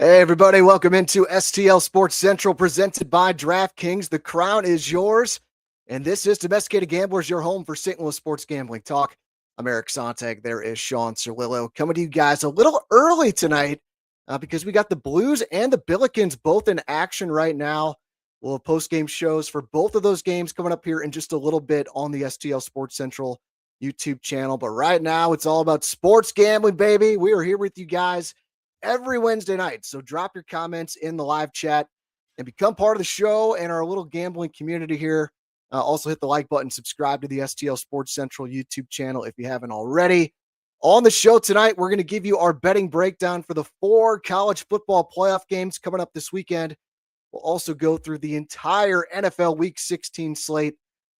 Hey, everybody. Welcome into STL Sports Central presented by DraftKings. The crown is yours. And this is Domesticated Gamblers, your home for St. Louis sports gambling talk. I'm Eric Sontag. There is Shawn Surwillo coming to you guys a little early tonight because we got the Blues and the Billikens both in action right now. We'll have post-game shows for both of those games coming up here in just a little bit on the STL Sports Central YouTube channel. But right now, it's all about sports gambling, baby. We are here with you guys every Wednesday night. So drop your comments in the live chat and become part of the show and our little gambling community here. Also hit the like button, subscribe to the STL Sports Central YouTube channel if you haven't already. On the show tonight, we're going to give you our betting breakdown for the 4 college football playoff games coming up this weekend. We'll also go through the entire NFL Week 16 slate,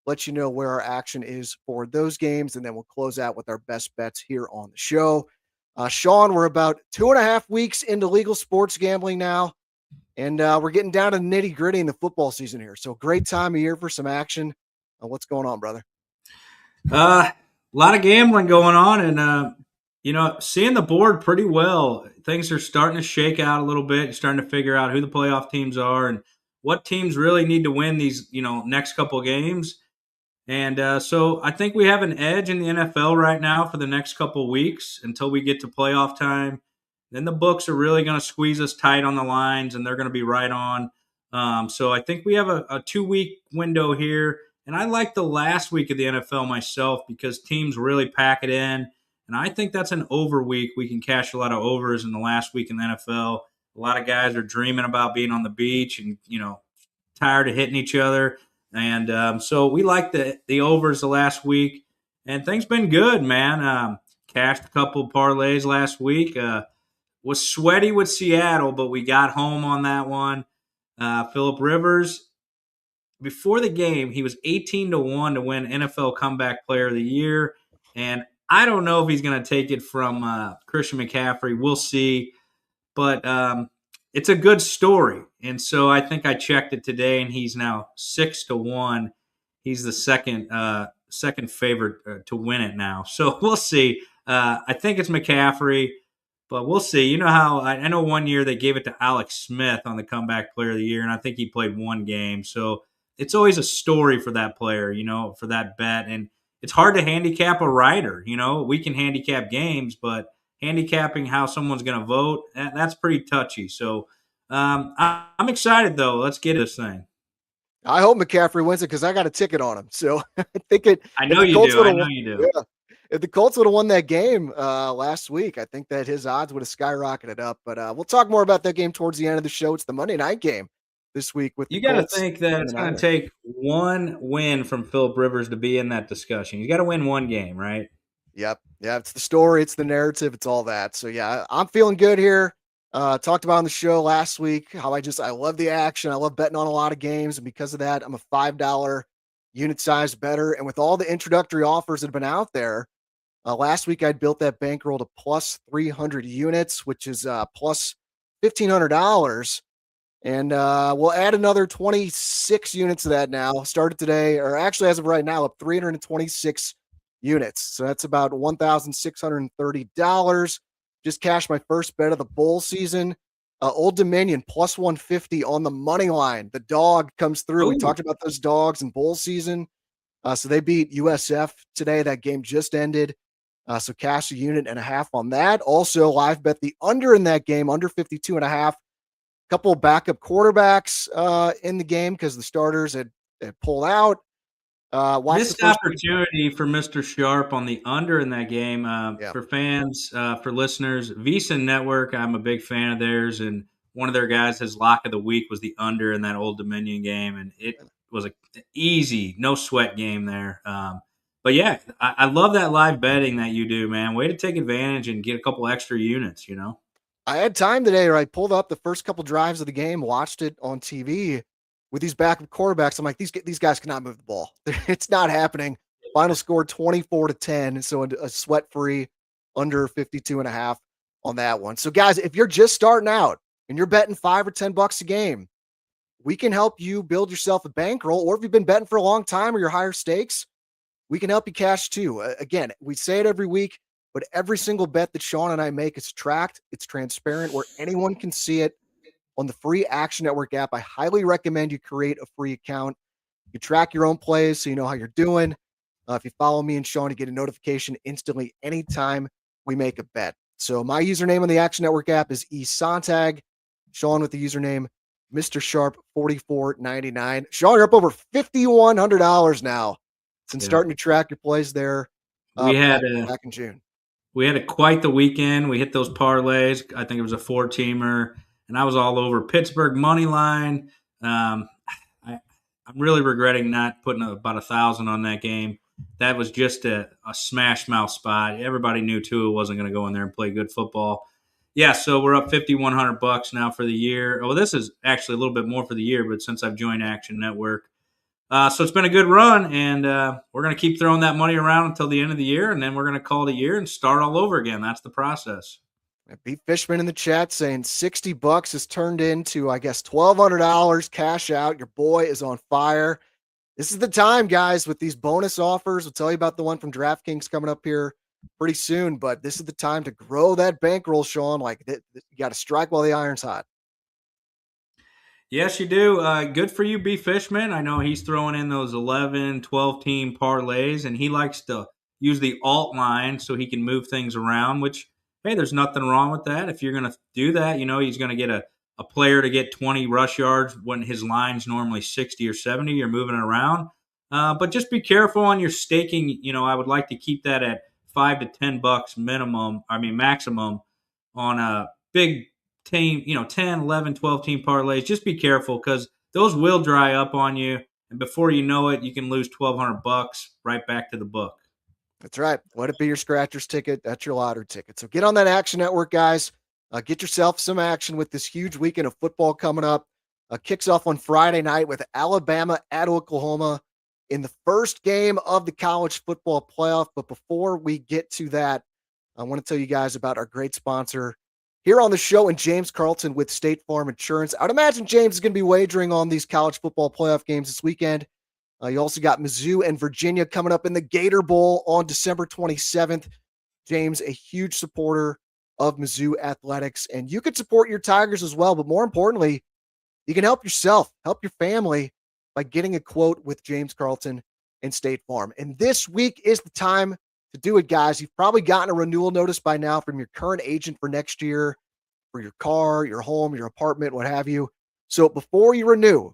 let you know where our action is for those games, and then we'll close out with our best bets here on the show. Shawn, we're about 2.5 weeks into legal sports gambling now, and we're getting down to the nitty gritty in the football season here. So great time of year for some action. What's going on, brother? A lot of gambling going on, and seeing the board pretty well. Things are starting to shake out a little bit. You're starting to figure out who the playoff teams are and what teams really need to win these, next couple of games. And so I think we have an edge in the NFL right now for the next couple of weeks until we get to playoff time. Then the books are really going to squeeze us tight on the lines, and they're going to be right on. So I think we have a 2-week window here. And I like the last week of the NFL myself because teams really pack it in. And I think that's an over week. We can cash a lot of overs in the last week in the NFL. A lot of guys are dreaming about being on the beach and, tired of hitting each other. And so we like the overs the last week. And things been good, man. Cashed a couple parlays last week. Was sweaty with Seattle, but we got home on that one. Phillip Rivers, before the game, he was 18-1 to win NFL Comeback Player of the Year. And I don't know if he's going to take it from Christian McCaffrey. We'll see. But it's a good story. And so I think I checked it today, and he's now 6-1. He's the second favorite to win it now. So we'll see. I think it's McCaffrey, but we'll see. You know how I know one year they gave it to Alex Smith on the Comeback Player of the Year, and I think he played one game. So it's always a story for that player, for that bet. And it's hard to handicap a writer. We can handicap games, but handicapping how someone's going to vote, that's pretty touchy. So I'm excited, though. Let's get this thing. I hope McCaffrey wins it because I got a ticket on him. So I think it. I know you do. I know you do. Yeah, if the Colts would have won that game last week, I think that his odds would have skyrocketed up. But we'll talk more about that game towards the end of the show. It's the Monday night game this week with you got to think that it's going to take one win from Phillip Rivers to be in that discussion. You got to win one game, right? Yep. Yeah, it's the story, it's the narrative, it's all that. So yeah, I'm feeling good here. Talked about on the show last week how I love the action. I love betting on a lot of games, and because of that, I'm a $5 unit size better. And with all the introductory offers that have been out there, last week I'd built that bankroll to plus 300 units, which is plus $1,500. And we'll add another 26 units to that now. Started today, or actually as of right now, up 326 units. So that's about $1,630. Just cashed my first bet of the bowl season. Old Dominion plus 150 on the money line. The dog comes through. We talked about those dogs in bowl season. So they beat USF today. That game just ended. So cash a unit and a half on that. Also, live bet the under in that game, under 52.5. Couple of backup quarterbacks in the game because the starters had pulled out. Missed opportunity for Mr. Sharp on the under in that game. For fans, for listeners, VSiN Network, I'm a big fan of theirs, and one of their guys, his lock of the week was the under in that Old Dominion game, and it was an easy, no sweat game there. But yeah, I love that live betting that you do, man. Way to take advantage and get a couple extra units, I had time today, or I pulled up the first couple drives of the game, watched it on TV with these backup quarterbacks. I'm like, these guys cannot move the ball. It's not happening. Final score 24-10. So a sweat-free under 52.5 on that one. So guys, if you're just starting out and you're betting $5 or $10 a game, we can help you build yourself a bankroll. Or if you've been betting for a long time or you're higher stakes, we can help you cash too. Again, we say it every week. but every single bet that Shawn and I make is tracked. It's transparent where anyone can see it on the free Action Network app. I highly recommend you create a free account. You track your own plays so you know how you're doing. If you follow me and Shawn, you get a notification instantly anytime we make a bet. So my username on the Action Network app is esontag. Shawn with the username Mr. Sharp 4499. Shawn, you're up over $5,100 now since starting to track your plays there. We had back in June. We had quite the weekend. We hit those parlays. I think it was a 4-teamer, and I was all over Pittsburgh money line. I'm really regretting not putting about 1,000 on that game. That was just a smash mouth spot. Everybody knew Tua wasn't going to go in there and play good football. Yeah, so we're up $5,100 now for the year. Well, this is actually a little bit more for the year, but since I've joined Action Network. So it's been a good run, and we're going to keep throwing that money around until the end of the year, and then we're going to call it a year and start all over again. That's the process. Beat Fishman in the chat saying $60 has turned into, I guess, $1,200 cash out. Your boy is on fire. This is the time, guys, with these bonus offers. We'll tell you about the one from DraftKings coming up here pretty soon, but this is the time to grow that bankroll, Shawn. Like, you got to strike while the iron's hot. Yes, you do. Good for you, B. Fishman. I know he's throwing in those 11, 12-team parlays, and he likes to use the alt line so he can move things around, which, hey, there's nothing wrong with that. If you're going to do that, he's going to get a player to get 20 rush yards when his line's normally 60 or 70. You're moving it around. But just be careful on your staking. I would like to keep that at $5 to $10 maximum on a big team, 10, 11, 12 team parlays. Just be careful because those will dry up on you. And before you know it, you can lose $1,200 right back to the book. That's right. Let it be your scratcher's ticket. That's your lottery ticket. So get on that Action Network, guys. Get yourself some action with this huge weekend of football coming up. Kicks off on Friday night with Alabama at Oklahoma in the first game of the college football playoff. But before we get to that, I want to tell you guys about our great sponsor here on the show, and James Carlton with State Farm Insurance. I would imagine James is going to be wagering on these college football playoff games this weekend. You also got Mizzou and Virginia coming up in the Gator Bowl on December 27th. James, a huge supporter of Mizzou athletics, and you could support your Tigers as well. But more importantly, you can help yourself, help your family by getting a quote with James Carlton and State Farm. And this week is the time to do it, guys. You've probably gotten a renewal notice by now from your current agent for next year, for your car, your home, your apartment, what have you. So before you renew,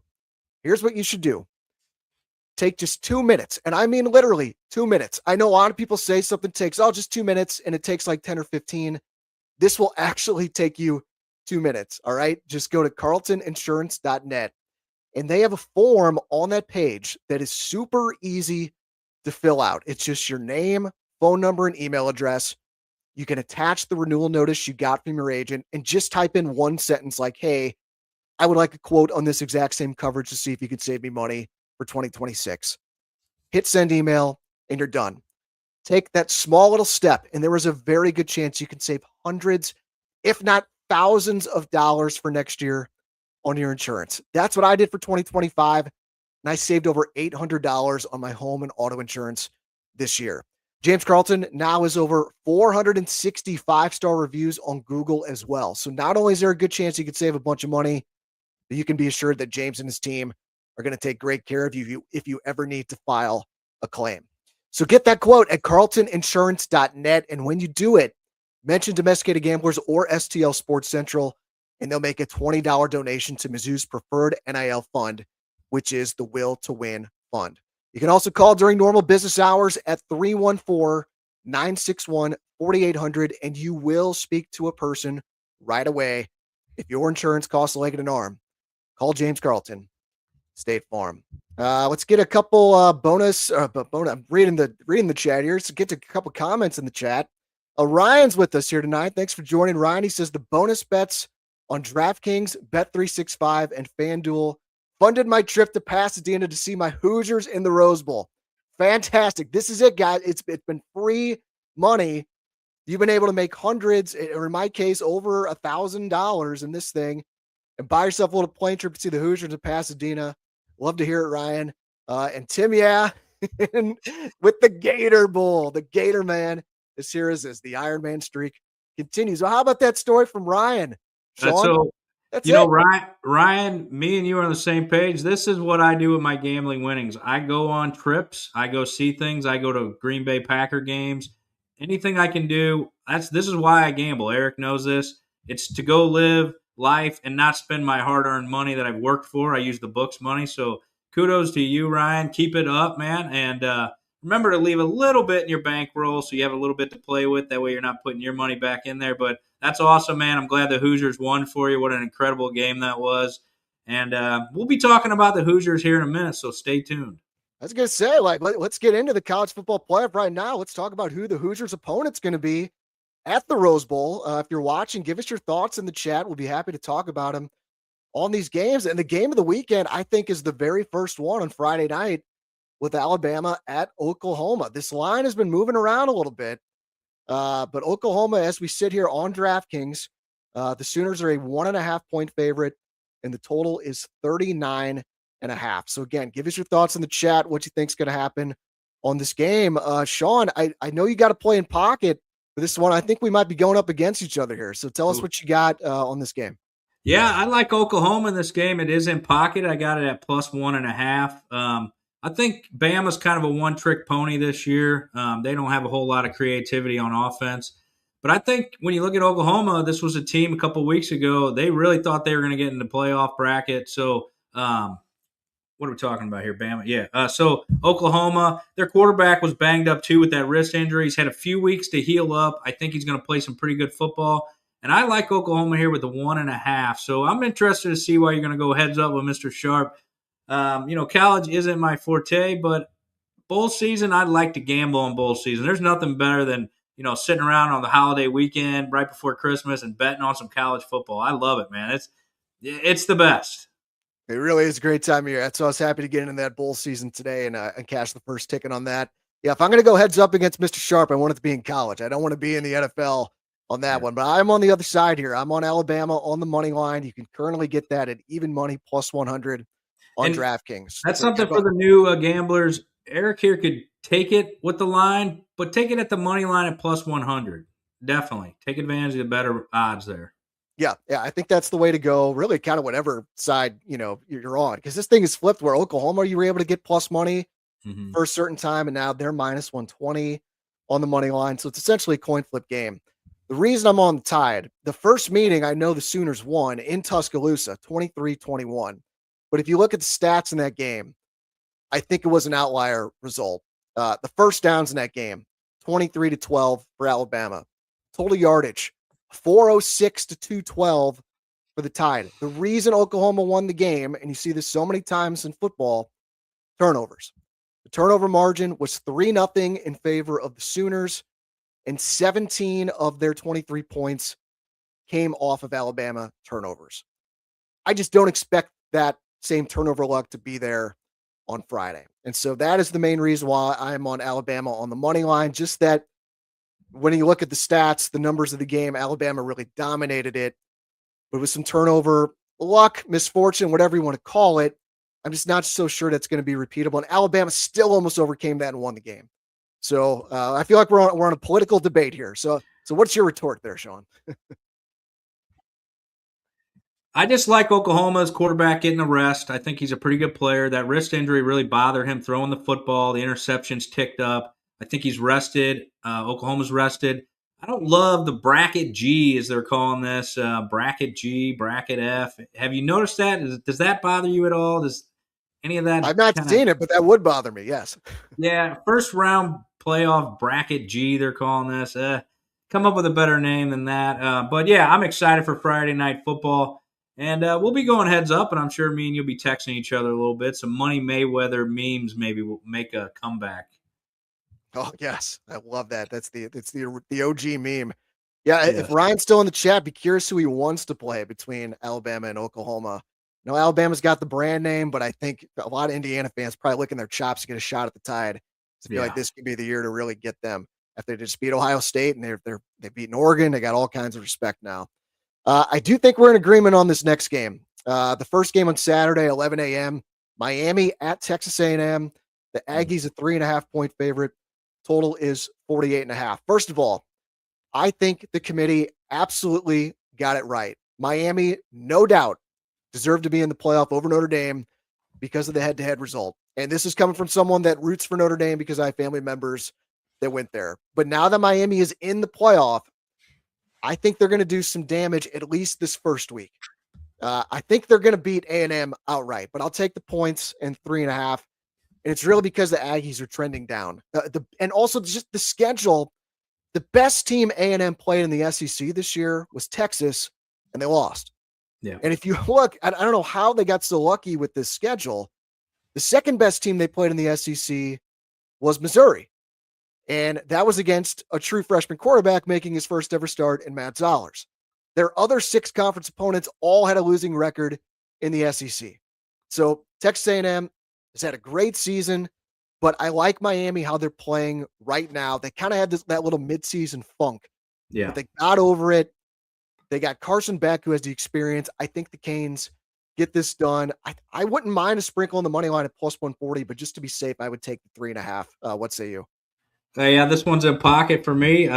here's what you should do. Take just 2 minutes, and I mean literally 2 minutes. I know a lot of people say something takes, just 2 minutes, and it takes like 10 or 15. This will actually take you 2 minutes, all right? Just go to carltoninsurance.net, and they have a form on that page that is super easy to fill out. It's just your name, phone number, and email address. You can attach the renewal notice you got from your agent and just type in one sentence like, hey, I would like a quote on this exact same coverage to see if you could save me money for 2026. Hit send email, and you're done. Take that small little step, and there is a very good chance you can save hundreds, if not thousands of dollars for next year on your insurance. That's what I did for 2025, and I saved over $800 on my home and auto insurance this year. James Carlton now has over 460 five-star reviews on Google as well. So not only is there a good chance you could save a bunch of money, but you can be assured that James and his team are going to take great care of you if you ever need to file a claim. So get that quote at carltoninsurance.net. And when you do it, mention Domesticated Gamblers or STL Sports Central, and they'll make a $20 donation to Mizzou's preferred NIL fund, which is the Will to Win Fund. You can also call during normal business hours at 314-961-4800, and you will speak to a person right away. If your insurance costs a leg and an arm, call James Carlton, State Farm. Let's get a couple bonus. I'm reading the chat here. So get to a couple comments in the chat. Ryan's with us here tonight. Thanks for joining, Ryan. He says the bonus bets on DraftKings, Bet365, and FanDuel funded my trip to Pasadena to see my Hoosiers in the Rose Bowl. Fantastic. This is it, guys. It's been free money. You've been able to make hundreds, or in my case, over $1,000 in this thing, and buy yourself a little plane trip to see the Hoosiers in Pasadena. Love to hear it, Ryan. And Tim, with the Gator Bowl, the Gator man this here is as the Iron Man streak continues. Well, how about that story from Ryan? That's Shawn, so. that's You know, it. Ryan, me and you are on the same page. This is what I do with my gambling winnings. I go on trips. I go see things. I go to Green Bay Packer games. Anything I can do. This is why I gamble. Eric knows this. It's to go live life and not spend my hard-earned money that I've worked for. I use the books money. So kudos to you, Ryan. Keep it up, man. And remember to leave a little bit in your bankroll so you have a little bit to play with. That way you're not putting your money back in there. But that's awesome, man. I'm glad the Hoosiers won for you. What an incredible game that was. And we'll be talking about the Hoosiers here in a minute, so stay tuned. I was going to say, let's get into the college football playoff right now. Let's talk about who the Hoosiers' opponent's going to be at the Rose Bowl. If you're watching, give us your thoughts in the chat. We'll be happy to talk about them on these games. And the game of the weekend, I think, is the very first one on Friday night with Alabama at Oklahoma. This line has been moving around a little bit. But Oklahoma, as we sit here on DraftKings, the Sooners are a 1.5-point favorite, and the total is 39.5. So again, give us your thoughts in the chat. What you think is going to happen on this game? Shawn, I know you got to play in pocket for this one. I think we might be going up against each other here. So tell us what you got on this game. Yeah, I like Oklahoma in this game. It is in pocket. I got it at plus 1.5. I think Bama's kind of a one-trick pony this year. They don't have a whole lot of creativity on offense. But I think when you look at Oklahoma, this was a team a couple weeks ago. They really thought they were going to get in the playoff bracket. So what are we talking about here, Bama? Yeah. So Oklahoma, their quarterback was banged up too with that wrist injury. He's had a few weeks to heal up. I think he's going to play some pretty good football. And I like Oklahoma here with the 1.5. So I'm interested to see why you're going to go heads up with Mr. Sharp. College isn't my forte, but bowl season, I'd like to gamble on bowl season. There's nothing better than, sitting around on the holiday weekend right before Christmas and betting on some college football. I love it, man. It's the best. It really is a great time of year. So I was happy to get into that bowl season today and cash the first ticket on that. Yeah, if I'm going to go heads up against Mr. Sharp, I want it to be in college. I don't want to be in the NFL on that one, but I'm on the other side here. I'm on Alabama on the money line. You can currently get that at even money plus 100 on DraftKings. That's something for the new gamblers. Eric here could take it with the line, but take it at the money line at plus 100. Definitely take advantage of the better odds there. Yeah, I think that's the way to go. Really, kind of whatever side you're on, because this thing is flipped. Where Oklahoma, you were able to get plus money for a certain time, and now they're minus 120 on the money line. So it's essentially a coin flip game. The reason I'm on the Tide, the first meeting, I know the Sooners won in Tuscaloosa, 23-21. But if you look at the stats in that game, I think it was an outlier result. The first downs in that game, 23-12 for Alabama. Total yardage, 406 to 212 for the Tide. The reason Oklahoma won the game, and you see this so many times in football, turnovers. The turnover margin was 3-0 in favor of the Sooners, and 17 of their 23 points came off of Alabama turnovers. I just don't expect that same turnover luck to be there on Friday. And so that is the main reason why I'm on Alabama on the money line. Just that when you look at the stats, the numbers of the game, Alabama really dominated it. But with some turnover luck, misfortune, whatever you want to call it, I'm just not so sure that's going to be repeatable. And Alabama still almost overcame that and won the game. So I feel like we're on a political debate here. So what's your retort there, Shawn? I just like Oklahoma's quarterback getting a rest. I think he's a pretty good player. That wrist injury really bothered him throwing the football. The interceptions ticked up. I think he's rested. Oklahoma's rested. I don't love the bracket G, as they're calling this. Bracket G, bracket F. Have you noticed that? Does that bother you at all? Does any of that? I've not seen it, but that would bother me, yes. Yeah, first round playoff bracket G, they're calling this. Come up with a better name than that. But yeah, I'm excited for Friday night football. And we'll be going heads up, and I'm sure me and you'll be texting each other a little bit. Some Money Mayweather memes maybe will make a comeback. Oh, yes. I love that. It's the OG meme. Yeah, if Ryan's still in the chat, be curious who he wants to play between Alabama and Oklahoma. Alabama's got the brand name, but I think a lot of Indiana fans probably licking their chops to get a shot at the Tide. I feel like this could be the year to really get them. After they just beat Ohio State and they've beaten Oregon, they got all kinds of respect now. I do think we're in agreement on this next game. The first game on Saturday, 11 a.m., Miami at Texas A&M. The Aggies a 3.5-point favorite. Total is 48.5. First of all, I think the committee absolutely got it right. Miami, no doubt, deserved to be in the playoff over Notre Dame because of the head-to-head result. And this is coming from someone that roots for Notre Dame because I have family members that went there. But now that Miami is in the playoff, I think they're going to do some damage at least this first week. I think they're going to beat A&M outright, but I'll take the points and 3.5. And it's really because the Aggies are trending down. And also just the schedule. The best team A&M played in the SEC this year was Texas, and they lost. Yeah. And if you look, I don't know how they got so lucky with this schedule. The second best team they played in the SEC was Missouri. And that was against a true freshman quarterback making his first ever start in Matt Zollers. Their other 6 conference opponents all had a losing record in the SEC. So Texas A&M has had a great season, but I like Miami, how they're playing right now. They kind of had that little midseason funk. Yeah. But they got over it. They got Carson Beck, who has the experience. I think the Canes get this done. I wouldn't mind a sprinkle on the money line at plus 140, but just to be safe, I would take the 3.5. What say you? Yeah, this one's in pocket for me.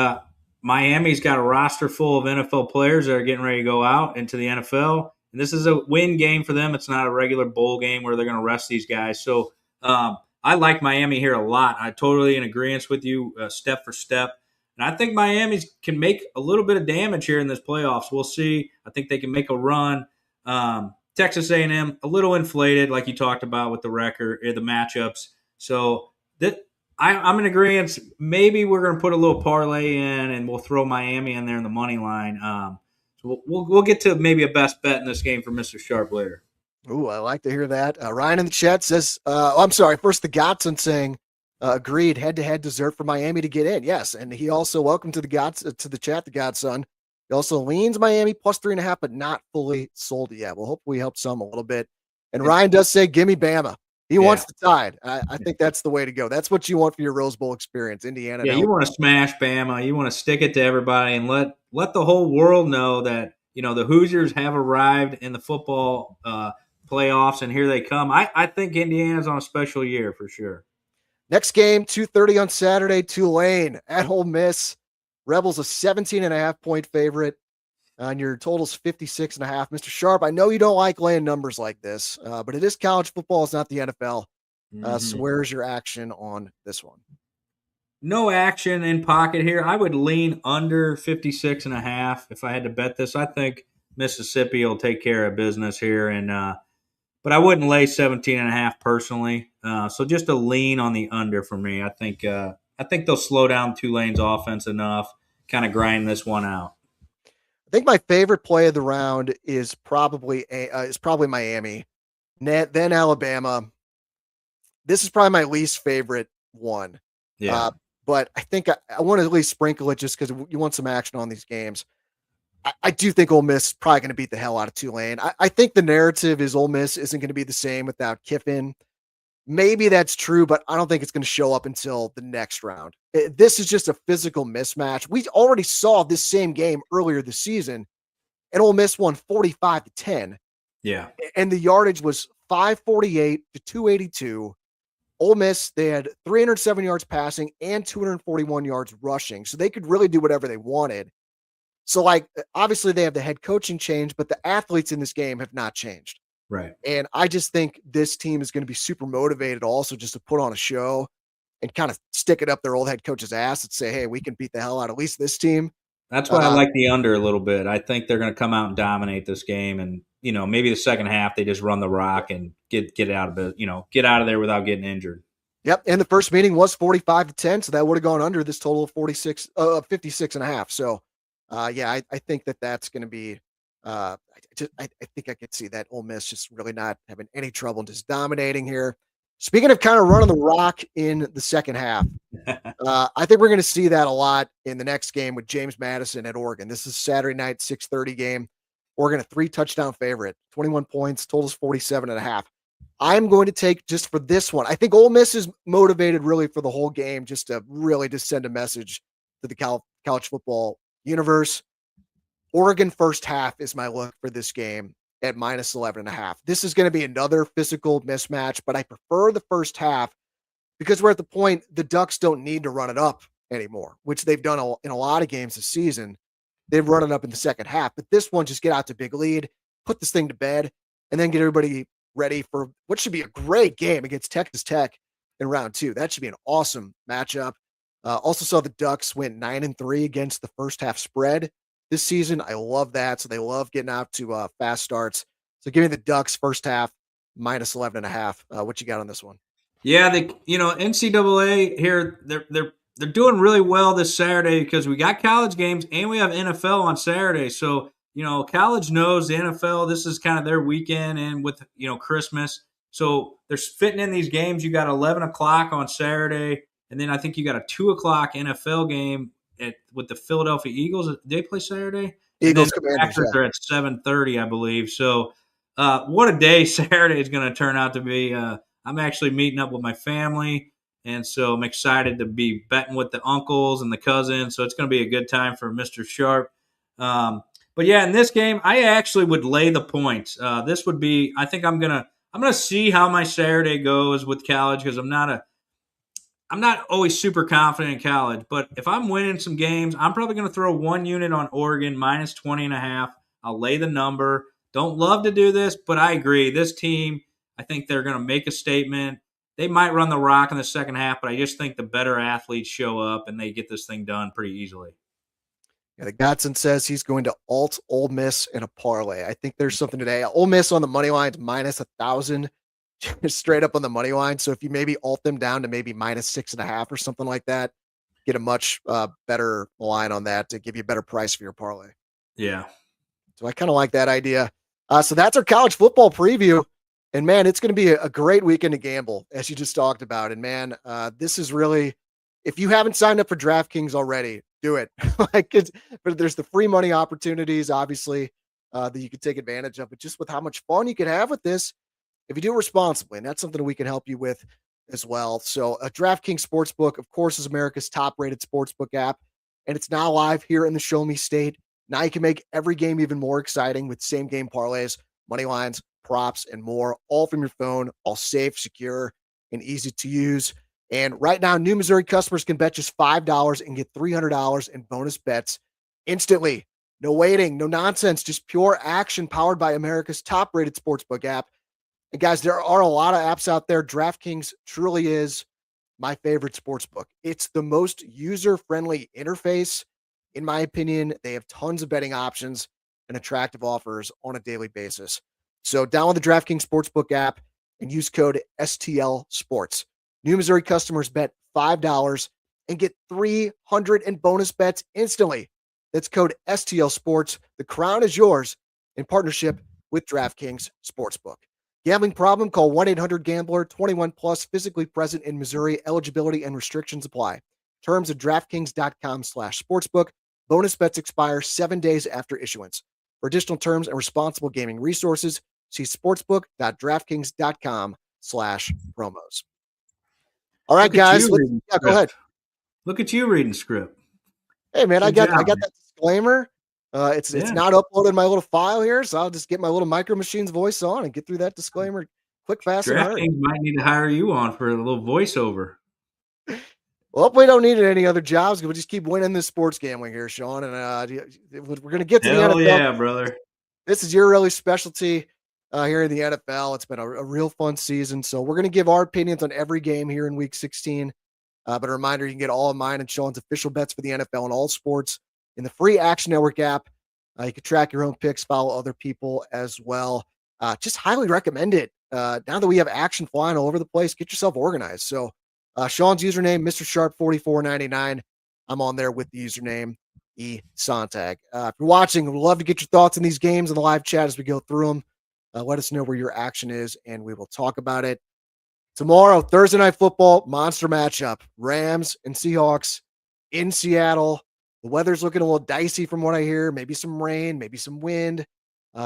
Miami's got a roster full of NFL players that are getting ready to go out into the NFL. And this is a win game for them. It's not a regular bowl game where they're going to rest these guys. So I like Miami here a lot. I totally in agreement with you step for step. And I think Miami can make a little bit of damage here in this playoffs. We'll see. I think they can make a run. Texas A&M, a little inflated, like you talked about with the record, the matchups. So I'm in agreement. Maybe we're going to put a little parlay in, and we'll throw Miami in there in the money line. So we'll get to maybe a best bet in this game for Mr. Sharp later. Ooh, I like to hear that. Ryan in the chat says, I'm sorry, first the Gotson saying, agreed, head-to-head dessert for Miami to get in. Yes, and he also, welcome to the chat, the Godson. He also leans Miami plus 3.5, but not fully sold yet. We'll hopefully help some a little bit. And Ryan does say, gimme Bama. He wants the Tide. I think that's the way to go. That's what you want for your Rose Bowl experience, Indiana. Yeah, you want to smash Bama. You want to stick it to everybody and let the whole world know that, the Hoosiers have arrived in the football playoffs, and here they come. I think Indiana's on a special year for sure. Next game, 2:30 on Saturday, Tulane at Ole Miss. Rebels a 17.5 point favorite. And your total's 56.5. Mr. Sharp, I know you don't like laying numbers like this, but it is college football. It's not the NFL. So where's your action on this one? No action in pocket here. I would lean under 56.5 if I had to bet this. I think Mississippi will take care of business here, but I wouldn't lay 17.5 personally. So just a lean on the under for me. I think they'll slow down Tulane's offense enough, kind of grind this one out. I think my favorite play of the round is probably Miami, then Alabama. This is probably my least favorite one. Yeah. But I think I want to at least sprinkle it just because you want some action on these games. I do think Ole Miss is probably going to beat the hell out of Tulane. I think the narrative is Ole Miss isn't going to be the same without Kiffin. Maybe that's true, but I don't think it's going to show up until the next round. This is just a physical mismatch. We already saw this same game earlier this season, and Ole Miss won 45-10. Yeah. And the yardage was 548 to 282. Ole Miss, they had 307 yards passing and 241 yards rushing. So they could really do whatever they wanted. So, obviously they have the head coaching change, but the athletes in this game have not changed. Right. And I just think this team is going to be super motivated also just to put on a show and kind of stick it up their old head coach's ass and say, hey, we can beat the hell out of at least this team. That's why I like the under a little bit. I think they're going to come out and dominate this game. And, maybe the second half, they just run the rock and get out of it, get out of there without getting injured. Yep. And the first meeting was 45-10. So that would have gone under this total of 56.5. So I think that's going to be, I think I could see that Ole Miss just really not having any trouble just dominating here. Speaking of kind of running the rock in the second half, I think we're going to see that a lot in the next game with James Madison at Oregon. This is Saturday night, 6:30 game. Oregon, a 3-touchdown favorite, 21 points, totals 47.5. I'm going to take just for this one. I think Ole Miss is motivated really for the whole game, just to really just send a message to the college football universe. Oregon first half is my look for this game at minus 11.5. This is going to be another physical mismatch, but I prefer the first half because we're at the point the Ducks don't need to run it up anymore, which they've done in a lot of games this season. They've run it up in the second half, but this one, just get out to big lead, put this thing to bed, and then get everybody ready for what should be a great game against Texas Tech in round 2. That should be an awesome matchup. Also saw the Ducks went 9-3 against the first half spread this season. I love that. So they love getting out to fast starts. So give me the Ducks first half minus 11.5. What you got on this one? Yeah, NCAA here, they're doing really well this Saturday because we got college games and we have NFL on Saturday. So, college knows the NFL, this is kind of their weekend, and with, Christmas. So they're fitting in these games. You got 11 o'clock on Saturday, and then I think you got a 2 o'clock NFL game with the Philadelphia Eagles. Did they play Saturday? Eagles and then Commanders, the are at 7:30, I believe. So what a day Saturday is going to turn out to be. I'm actually meeting up with my family, and so I'm excited to be betting with the uncles and the cousins. So it's going to be a good time for Mr. Sharp. But yeah, in this game, I actually would lay the points. This would be. I think I'm gonna see how my Saturday goes with college because I'm not always super confident in college. But if I'm winning some games, I'm probably going to throw one unit on Oregon minus 20.5. I'll lay the number. Don't love to do this, but I agree. This team, I think they're going to make a statement. They might run the rock in the second half, but I just think the better athletes show up and they get this thing done pretty easily. Yeah, the Godson says he's going to alt Ole Miss in a parlay. I think there's something today. Ole Miss on the money line is minus 1,000, just straight up on the money line. So if you maybe alt them down to maybe minus 6.5 or something like that, get a much better line on that to give you a better price for your parlay. Yeah. So I kind of like that idea. So that's our college football preview. And man, it's going to be a great weekend to gamble, as you just talked about. And man, this is really, if you haven't signed up for DraftKings already, do it. But there's the free money opportunities, obviously, that you can take advantage of. But just with how much fun you can have with this, if you do it responsibly, and that's something we can help you with as well. So a DraftKings Sportsbook, of course, is America's top-rated sportsbook app, and it's now live here in the Show Me State. Now you can make every game even more exciting with same-game parlays, money lines, props, and more, all from your phone, all safe, secure, and easy to use. And right now, new Missouri customers can bet just $5 and get $300 in bonus bets instantly. No waiting, no nonsense, just pure action powered by America's top-rated sportsbook app. And guys, there are a lot of apps out there. DraftKings truly is my favorite sportsbook. It's the most user-friendly interface, in my opinion. They have tons of betting options and attractive offers on a daily basis. So download the DraftKings Sportsbook app and use code STL Sports. New Missouri customers bet $5 and get $300 in bonus bets instantly. That's code STL Sports. The crown is yours in partnership with DraftKings Sportsbook. Gambling problem? Call 1-800-GAMBLER. 21 plus, physically present in Missouri. Eligibility and restrictions apply. Terms at DraftKings.com/sportsbook. Bonus bets expire 7 days after issuance. For additional terms and responsible gaming resources, see sportsbook.draftkings.com/promos. All right, guys. Go ahead. Look at you reading script. Hey, man, I got that disclaimer. It's not uploaded in my little file here, so I'll just get my little Micro Machines voice on and get through that disclaimer quick, fast, and hurry. DraftKings might need to hire you on for a little voiceover. Well, we don't need any other jobs. We'll just keep winning this sports gambling here, Shawn. And we're going to get to the NFL. Yeah, brother. This is your really specialty here in the NFL. It's been a real fun season. So we're going to give our opinions on every game here in Week 16. But a reminder, you can get all of mine and Shawn's official bets for the NFL and all sports in the free Action Network app. You can track your own picks, follow other people as well. Just highly recommend it. Now that we have action flying all over the place, get yourself organized. So Shawn's username, Mr. Sharp 4499. I'm on there with the username esontag. If you're watching, we'd love to get your thoughts on these games in the live chat as we go through them. Let us know where your action is, and we will talk about it. Tomorrow, Thursday Night Football, monster matchup. Rams and Seahawks in Seattle. The weather's looking a little dicey from what I hear. Maybe some rain, maybe some wind.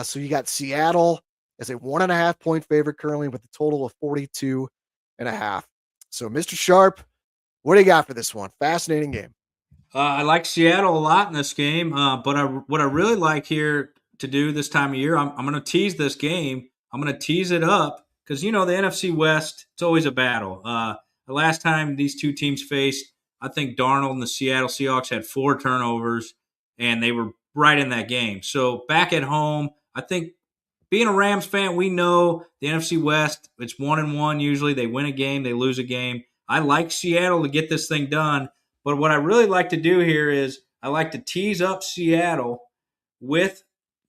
So you got Seattle as a 1.5-point favorite currently with a total of 42.5. So, Mr. Sharp, what do you got for this one? Fascinating game. I like Seattle a lot in this game, but what I really like here to do this time of year, I'm going to tease this game. I'm going to tease it up because, the NFC West, it's always a battle. The last time these two teams faced, I think Darnold and the Seattle Seahawks had 4 turnovers, and they were right in that game. So back at home, I think being a Rams fan, we know the NFC West, it's 1-1 usually. They win a game, they lose a game. I like Seattle to get this thing done, but what I really like to do here is I like to tease up Seattle with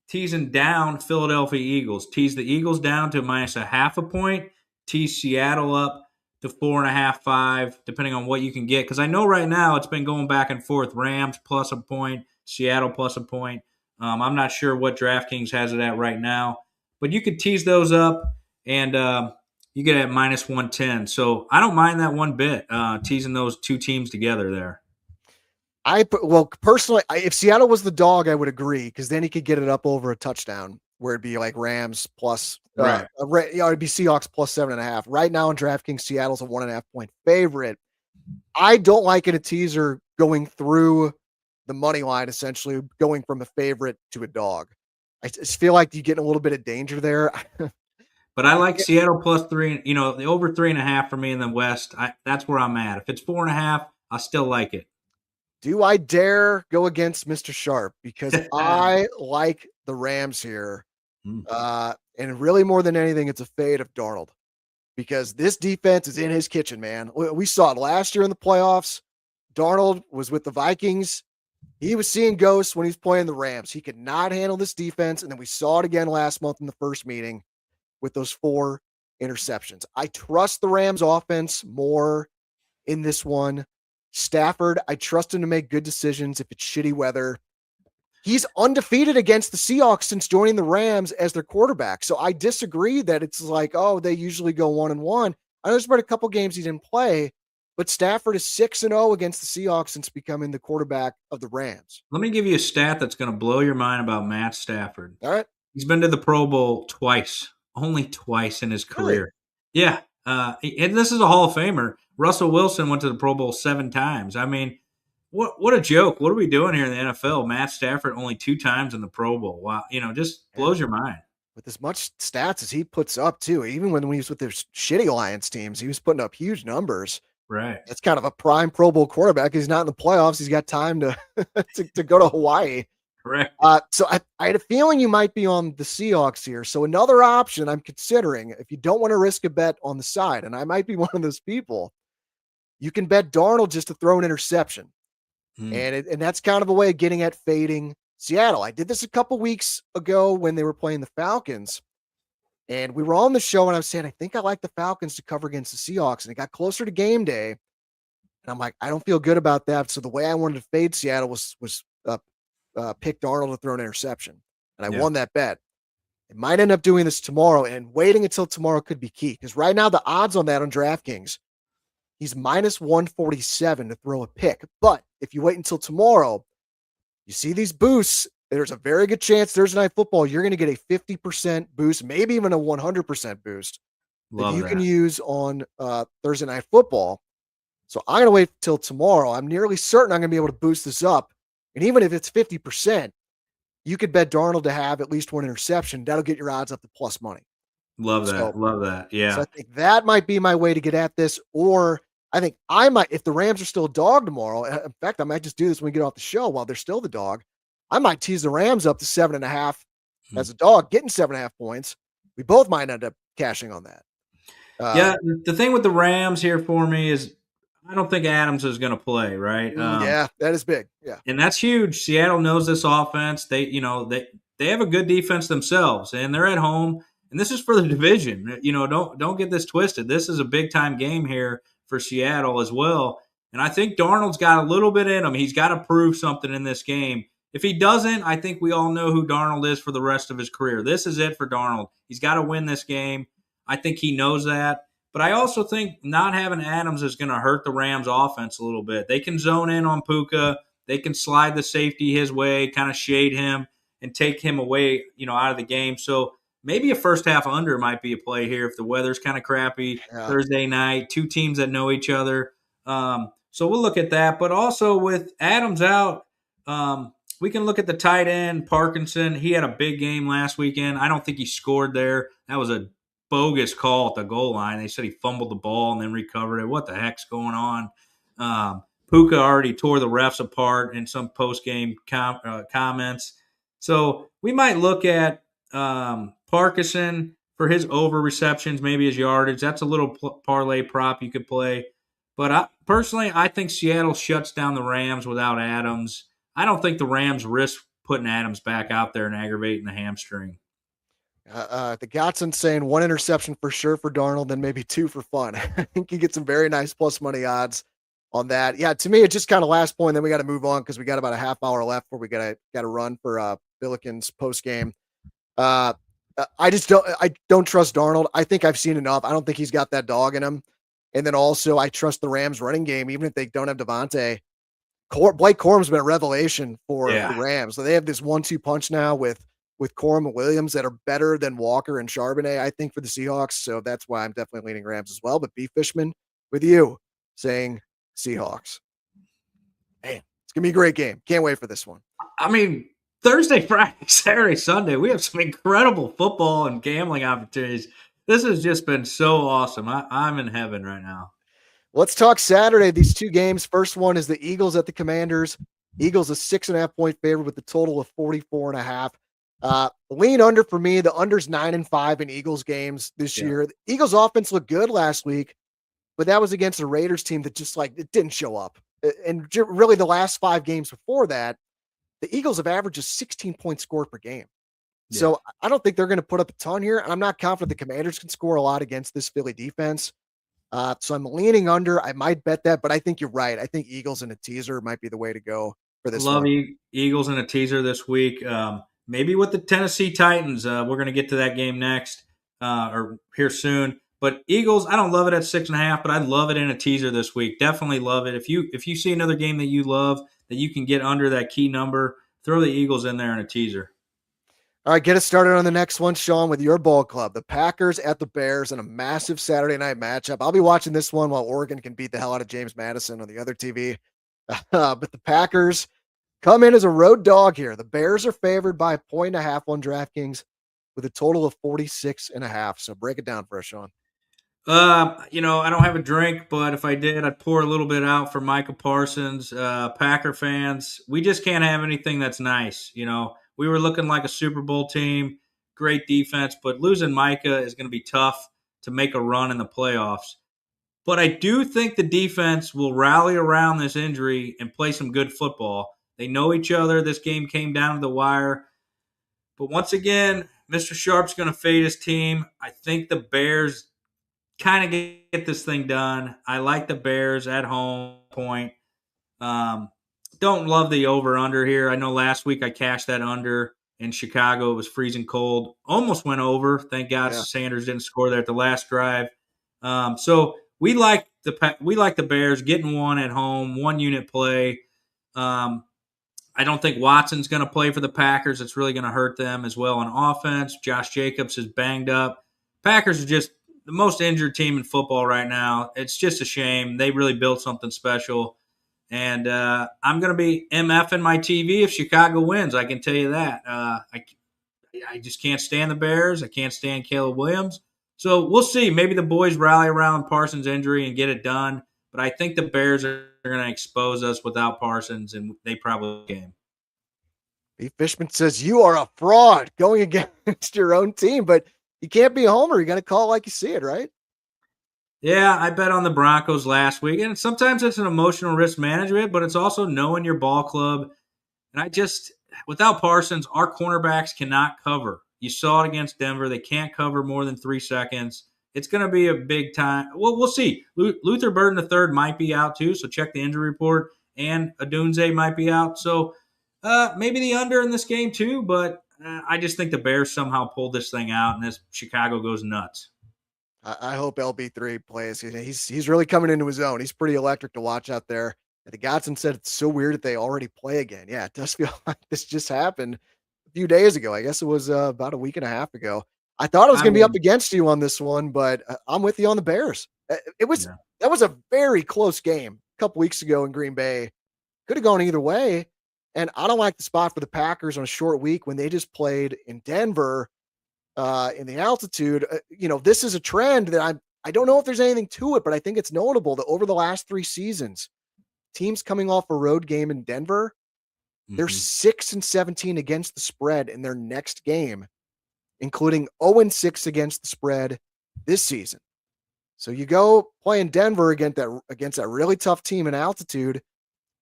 teasing down Philadelphia Eagles. Tease the Eagles down to -0.5 point. Tease Seattle up to 4.5, 5, depending on what you can get. Because I know right now it's been going back and forth. Rams plus a point, Seattle plus a point. I'm not sure what DraftKings has it at right now, but you could tease those up and you get it at -110. So I don't mind that one bit, teasing those two teams together there. Personally, if Seattle was the dog, I would agree, because then he could get it up over a touchdown, where it'd be like Rams plus, Right. It'd be Seahawks plus 7.5. Right now in DraftKings, Seattle's a 1.5 point favorite. I don't like in a teaser going through the money line, essentially going from a favorite to a dog. I just feel like you get in a little bit of danger there. But I like Seattle plus 3. The over 3.5 for me in the West. That's where I'm at. If it's 4.5, I still like it. Do I dare go against Mr. Sharp? Because I like the Rams here. And really more than anything, it's a fade of Darnold, because this defense is in his kitchen, man. We saw it last year in the playoffs. Darnold was with the Vikings. He was seeing ghosts when he was playing the Rams. He could not handle this defense. And then we saw it again last month in the first meeting with those 4 interceptions. I trust the Rams offense more in this one. Stafford, I trust him to make good decisions if it's shitty weather. He's undefeated against the Seahawks since joining the Rams as their quarterback. So I disagree that it's like, oh, they usually go 1-1. I know there's been a couple games he didn't play, but Stafford is 6-0 against the Seahawks since becoming the quarterback of the Rams. Let me give you a stat that's going to blow your mind about Matt Stafford. All right. He's been to the Pro Bowl twice, only twice in his career. Really? Yeah. And this is a Hall of Famer. Russell Wilson went to the Pro Bowl 7 times. I mean, what a joke. What are we doing here in the NFL? Matt Stafford only 2 times in the Pro Bowl. Wow. Just blows your mind. With as much stats as he puts up, too, even when he was with their shitty Lions teams, he was putting up huge numbers. Right. That's kind of a prime Pro Bowl quarterback. He's not in the playoffs. He's got time to to go to Hawaii. Correct. So I had a feeling you might be on the Seahawks here. So another option I'm considering, if you don't want to risk a bet on the side, and I might be one of those people, you can bet Darnold just to throw an interception. And that's kind of a way of getting at fading Seattle. I did this a couple weeks ago when they were playing the Falcons, and we were on the show and I was saying, I think I like the Falcons to cover against the Seahawks, and it got closer to game day. And I'm like, I don't feel good about that. So the way I wanted to fade Seattle was pick Darnold to throw an interception. And I won that bet. I might end up doing this tomorrow, and waiting until tomorrow could be key, because right now the odds on that on DraftKings, he's -147 to throw a pick. But if you wait until tomorrow, you see these boosts, there's a very good chance Thursday Night Football, you're going to get a 50% boost, maybe even a 100% boost that you can use on Thursday Night Football. So I'm going to wait till tomorrow. I'm nearly certain I'm going to be able to boost this up. And even if it's 50%, you could bet Darnold to have at least 1 interception. That'll get your odds up to plus money. Love that. Love that. Yeah. So I think that might be my way to get at this. Or I think I might, if the Rams are still a dog tomorrow, in fact, I might just do this when we get off the show while they're still the dog. I might tease the Rams up to 7.5 as a dog, getting 7.5 points. We both might end up cashing on that. The thing with the Rams here for me is I don't think Adams is going to play, right? Yeah, that is big. Yeah. And that's huge. Seattle knows this offense. They have a good defense themselves, and they're at home. And this is for the division. Don't get this twisted. This is a big time game here for Seattle as well. And I think Darnold's got a little bit in him. He's got to prove something in this game. If he doesn't, I think we all know who Darnold is for the rest of his career. This is it for Darnold. He's got to win this game. I think he knows that. But I also think not having Adams is going to hurt the Rams offense a little bit. They can zone in on Puka. They can slide the safety his way, kind of shade him and take him away, out of the game. So maybe a first half under might be a play here if the weather's kind of crappy. Thursday night, 2 teams that know each other. So we'll look at that. But also with Adams out, we can look at the tight end, Parkinson. He had a big game last weekend. I don't think he scored there. That was a bogus call at the goal line. They said he fumbled the ball and then recovered it. What the heck's going on? Puka already tore the refs apart in some post-game comments. So we might look at Parkinson for his over receptions, maybe his yardage. That's a little parlay prop you could play. But personally, I think Seattle shuts down the Rams without Adams. I don't think the Rams risk putting Adams back out there and aggravating the hamstring. The Gotson's saying 1 interception for sure for Darnold, then maybe 2 for fun. I think you get some very nice plus money odds on that. Yeah, to me, it's just kind of last point. Then we got to move on because we got about a half hour left before we got to run for Billikens post game. I don't trust Darnold. I think I've seen enough. I don't think he's got that dog in him. And then also, I trust the Rams running game, even if they don't have Devontae. Blake Corum's been a revelation for the Rams. So they have this 1-2 punch now with Corum and Williams that are better than Walker and Charbonnet, I think, for the Seahawks. So that's why I'm definitely leaning Rams as well. But B. Fishman with you saying Seahawks. Man, it's going to be a great game. Can't wait for this one. I mean, Thursday, Friday, Saturday, Sunday, we have some incredible football and gambling opportunities. This has just been so awesome. I'm in heaven right now. Let's talk Saturday. These 2 games. First one is the Eagles at the Commanders. Eagles a 6.5 point favorite with a total of 44.5. Lean under for me. The under's 9-5 in Eagles games this year. The Eagles offense looked good last week, but that was against a Raiders team that just it didn't show up. And really the last 5 games before that, the Eagles have averaged a 16 point score per game. Yeah. So I don't think they're going to put up a ton here. And I'm not confident the Commanders can score a lot against this Philly defense. So I'm leaning under. I might bet that, but I think you're right. I think Eagles in a teaser might be the way to go for this Love one. Eagles in a teaser this week. Maybe with the Tennessee Titans. We're going to get to that game next or here soon. But Eagles, I don't love it at 6.5, but I love it in a teaser this week. Definitely love it. If you see another game that you love that you can get under that key number, throw the Eagles in there in a teaser. All right, get us started on the next one, Shawn, with your ball club. The Packers at the Bears in a massive Saturday night matchup. I'll be watching this one while Oregon can beat the hell out of James Madison on the other TV. But the Packers come in as a road dog here. The Bears are favored by 1.5 on DraftKings with a total of 46.5. So break it down for us, Shawn. I don't have a drink, but if I did, I'd pour a little bit out for Micah Parsons. Packer fans, we just can't have anything that's nice. We were looking like a Super Bowl team, great defense, but losing Micah is going to be tough to make a run in the playoffs. But I do think the defense will rally around this injury and play some good football. They know each other. This game came down to the wire. But once again, Mr. Sharp's going to fade his team. I think the Bears kind of get this thing done. I like the Bears at home point. Don't love the over-under here. I know last week I cashed that under in Chicago. It was freezing cold. Almost went over. Thank God Sanders didn't score there at the last drive. So we like the Bears getting one at home, 1 unit play. I don't think Watson's going to play for the Packers. It's really going to hurt them as well on offense. Josh Jacobs is banged up. Packers are just the most injured team in football right now. It's just a shame. They really built something special. And I'm going to be MFing my TV if Chicago wins. I can tell you that. I just can't stand the Bears. I can't stand Caleb Williams. So we'll see. Maybe the boys rally around Parsons' injury and get it done. But I think the Bears are going to expose us without Parsons, and they probably can. B. Fishman says you are a fraud going against your own team, but you can't be a homer. You got to call it like you see it, right? Yeah, I bet on the Broncos last week. And sometimes it's an emotional risk management, but it's also knowing your ball club. And without Parsons, our cornerbacks cannot cover. You saw it against Denver. They can't cover more than 3 seconds. It's going to be a big time. Well, we'll see. Luther Burden III might be out too, so check the injury report. And Adunze might be out. So maybe the under in this game too, but I just think the Bears somehow pulled this thing out, and this Chicago goes nuts. I hope LB3 plays. He's really coming into his own. He's pretty electric to watch out there. The Godson said it's so weird that they already play again. Yeah, it does feel like this just happened a few days ago. I guess it was about a week and a half ago. I thought I was going to be up against you on this one, but I'm with you on the Bears. That was a very close game a couple weeks ago in Green Bay. Could have gone either way. And I don't like the spot for the Packers on a short week when they just played in Denver. in the altitude. This is a trend that I don't know if there's anything to it, but I think it's notable that over the last 3 seasons, teams coming off a road game in Denver, they're 6-17 against the spread in their next game, including 0-6 against the spread this season. So you go play in Denver against that really tough team in altitude,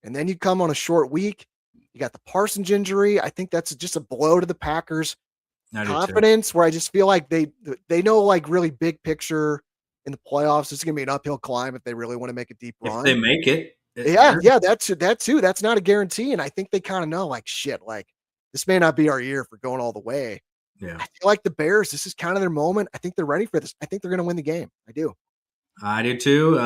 and then you come on a short week. You got the Parsons injury. I think that's just a blow to the Packers' confidence, where I just feel like they know, like, really big picture in the playoffs. It's going to be an uphill climb if they really want to make a deep run. If they make it. Yeah, that's that too. That's not a guarantee. And I think they kind of know, like, shit, like, this may not be our year for going all the way. Yeah. I feel like the Bears, this is kind of their moment. I think they're ready for this. I think they're going to win the game. I do. I do too.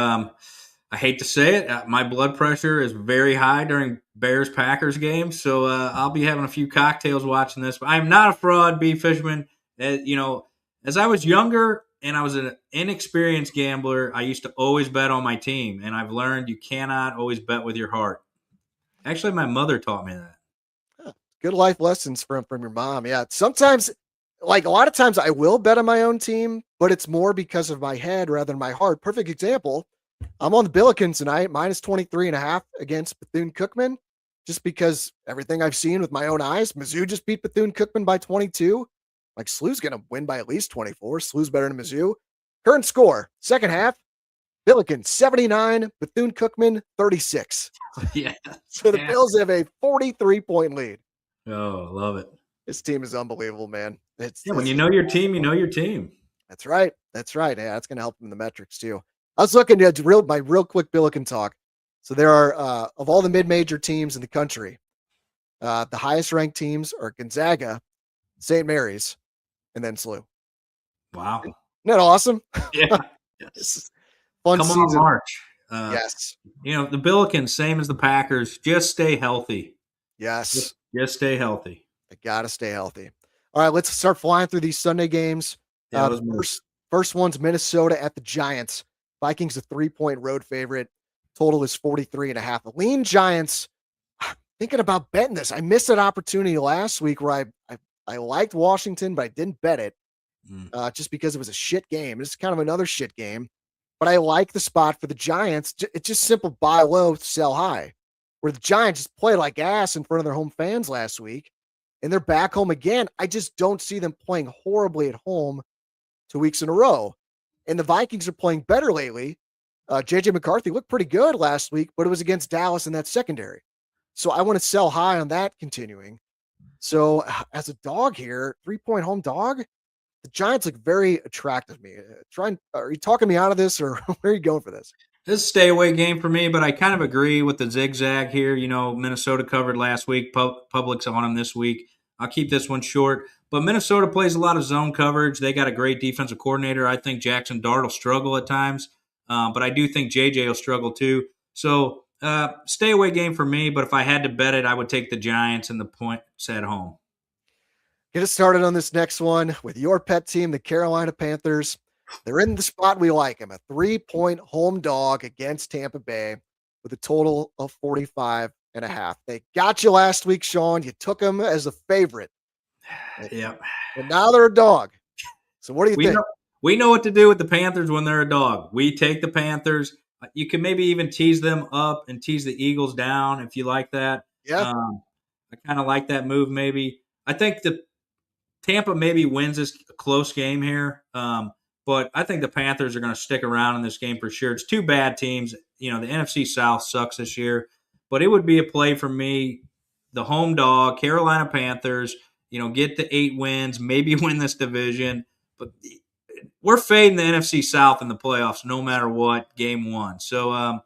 I hate to say it. My blood pressure is very high during Bears-Packers games, so I'll be having a few cocktails watching this. But I'm not a fraud, B. Fishman. As I was younger and I was an inexperienced gambler, I used to always bet on my team, and I've learned you cannot always bet with your heart. Actually, my mother taught me that. Huh. Good life lessons from your mom. Yeah, sometimes, like, a lot of times I will bet on my own team, but it's more because of my head rather than my heart. Perfect example. I'm on the Billikens tonight, minus 23.5 against Bethune-Cookman, just because everything I've seen with my own eyes. Mizzou just beat Bethune-Cookman by 22. Like, SLU's going to win by at least 24. SLU's better than Mizzou. Current score, second half, Billikens 79, Bethune-Cookman 36. Yeah. So the Bills have a 43-point lead. Oh, love it. This team is unbelievable, man. When you know your team, you know your team. That's right. Yeah, that's going to help them in the metrics too. I was looking at my real quick Billiken talk. So there are, of all the mid-major teams in the country, the highest ranked teams are Gonzaga, St. Mary's, and then SLU. Wow. Isn't that awesome? Yeah. Yes. Fun Come season. on, March. Yes. The Billikens, same as the Packers, just stay healthy. Yes. Just stay healthy. I got to stay healthy. All right, let's start flying through these Sunday games. First one's Minnesota at the Giants. Vikings a 3-point road favorite. Total is 43.5. The lean Giants, thinking about betting this. I missed an opportunity last week where I liked Washington, but I didn't bet it just because it was a shit game. It's kind of another shit game. But I like the spot for the Giants. It's just simple buy low, sell high. Where the Giants just played like ass in front of their home fans last week, and they're back home again. I just don't see them playing horribly at home 2 weeks in a row. And the Vikings are playing better lately. J.J. McCarthy looked pretty good last week, but it was against Dallas in that secondary. So I want to sell high on that continuing. So as a dog here, 3-point home dog, the Giants look very attractive to me. Are you talking me out of this, or where are you going for this? This is a stay away game for me, but I kind of agree with the zigzag here. Minnesota covered last week. Public's on them this week. I'll keep this one short. But Minnesota plays a lot of zone coverage. They got a great defensive coordinator. I think Jackson Dart will struggle at times, but I do think JJ will struggle too. So stay away game for me, but if I had to bet it, I would take the Giants and the points at home. Get us started on this next one with your pet team, the Carolina Panthers. They're in the spot we like them, a 3-point home dog against Tampa Bay with a total of 45.5. They got you last week, Shawn. You took them as a favorite. Yeah. And now they're a dog. So what do you think? We know what to do with the Panthers when they're a dog. We take the Panthers. You can maybe even tease them up and tease the Eagles down if you like that. Yeah. I kind of like that move maybe. I think the Tampa maybe wins this close game here. But I think the Panthers are going to stick around in this game for sure. It's two bad teams. The NFC South sucks this year. But it would be a play for me. The home dog, Carolina Panthers, get to 8 wins, maybe win this division. But we're fading the NFC South in the playoffs no matter what, game one. So,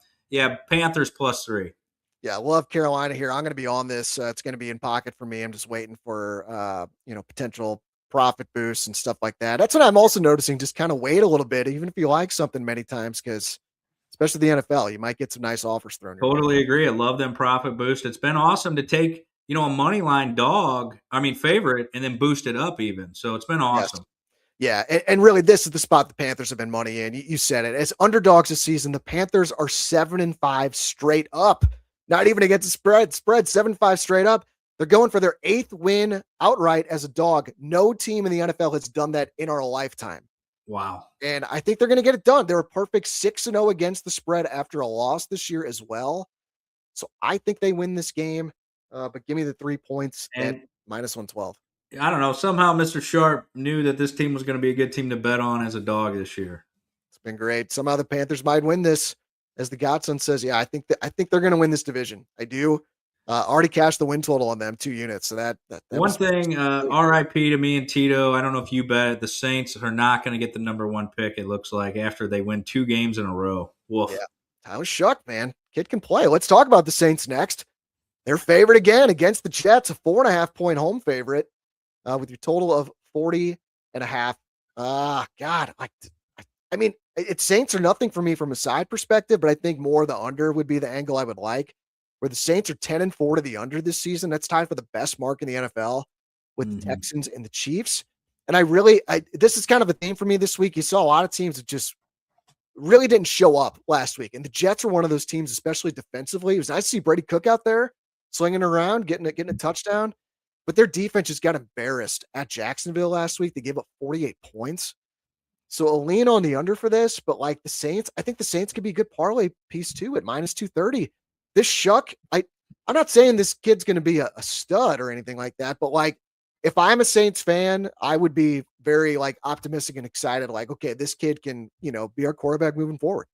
Panthers +3. Yeah, we'll have Carolina here. I'm going to be on this. It's going to be in pocket for me. I'm just waiting for, potential profit boosts and stuff like that. That's what I'm also noticing. Just kind of wait a little bit, even if you like something many times, because especially the NFL, you might get some nice offers thrown. Totally agree. I love them profit boost. It's been awesome to take, a money line favorite, and then boost it up even. So it's been awesome. Yes. Yeah. And really, this is the spot the Panthers have been money in. You said it. As underdogs this season, the Panthers are 7-5 straight up. Not even against the spread 7-5 straight up. They're going for their 8th win outright as a dog. No team in the NFL has done that in our lifetime. Wow. And I think they're going to get it done. They're a perfect 6-0 against the spread after a loss this year as well. So I think they win this game. But give me the 3 points at And minus 112. I don't know. Somehow Mr. Sharp knew that this team was going to be a good team to bet on as a dog this year. It's been great. Somehow the Panthers might win this. As the Godson says, yeah, I think they're going to win this division. I do. Already cashed the win total on them, 2 units. So that One was thing, RIP to me and Tito. I don't know if you bet the Saints are not going to get the number 1 pick. It looks like after they win 2 games in a row. Woof. yeah. I was shocked, man. Kid can play. Let's talk about the Saints next. They're favored again against the Jets, a 4.5-point home favorite, with your total of 40.5. God, I mean, it's Saints or nothing for me from a side perspective, but I think more the under would be the angle I would like. Where the Saints are 10-4 to the under this season. That's tied for the best mark in the NFL with the Texans and the Chiefs. And this is kind of a theme for me this week. You saw a lot of teams that just really didn't show up last week. And the Jets are one of those teams, especially defensively. It was nice to see Brady Cook out there slinging around, getting a touchdown. But their defense just got embarrassed at Jacksonville last week. They gave up 48 points. So a lean on the under for this, but like the Saints, I think the Saints could be a good parlay piece too at minus 230. This Shuck, I'm not saying this kid's going to be a stud or anything like that, but like if I'm a Saints fan, I would be very like optimistic and excited. Like, okay, this kid can, be our quarterback moving forward.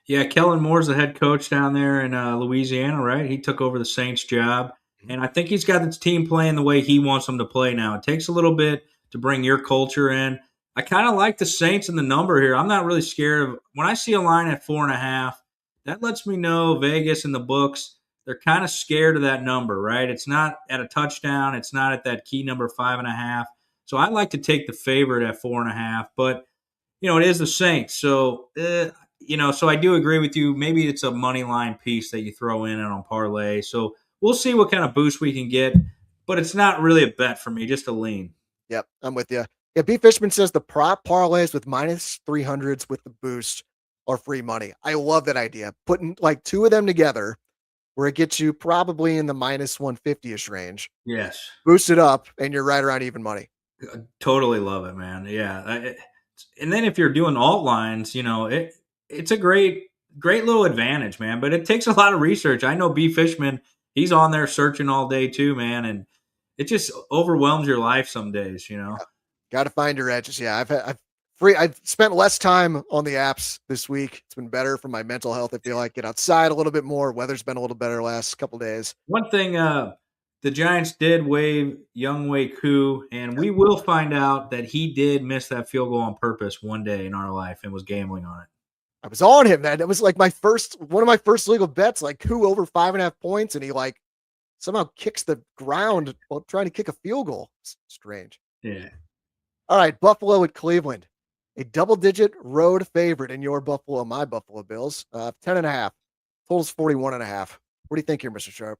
Yeah, Kellen Moore's the head coach down there in Louisiana, right? He took over the Saints job, and I think he's got this team playing the way he wants them to play now. It takes a little bit to bring your culture in. I kind of like the Saints and the number here. I'm not really scared of when I see a line at 4.5. That lets me know Vegas and the books, they're kind of scared of that number, right? It's not at a touchdown. It's not at that key number 5.5. So I like to take the favorite at 4.5, but it is the Saints. So, so I do agree with you. Maybe it's a money line piece that you throw in on parlay. So we'll see what kind of boost we can get, but it's not really a bet for me, just a lean. Yep, I'm with you. Yeah, B. Fishman says the prop parlays with minus 300s with the boost are free money. I love that idea. Putting like 2 of them together where it gets you probably in the minus 150-ish range. Yes. Boost it up, and you're right around even money. I totally love it, man. Yeah. And then if you're doing alt lines, it's a great little advantage, man. But it takes a lot of research. I know B. Fishman, he's on there searching all day too, man. And it just overwhelms your life some days, Yeah. Got to find your edges. Yeah, I've spent less time on the apps this week. It's been better for my mental health. I feel like get outside a little bit more. Weather's been a little better last couple days. One thing, the Giants did waive Younghoe Koo, and we will find out that he did miss that field goal on purpose one day in our life and was gambling on it. I was on him, man. It was like one of my first legal bets, like Koo over 5.5 points, and he like somehow kicks the ground while trying to kick a field goal. It's strange. Yeah. All right, Buffalo at Cleveland. A double-digit road favorite in your Buffalo, my Buffalo Bills. 10.5. Total's 41.5. What do you think here, Mr. Sharp?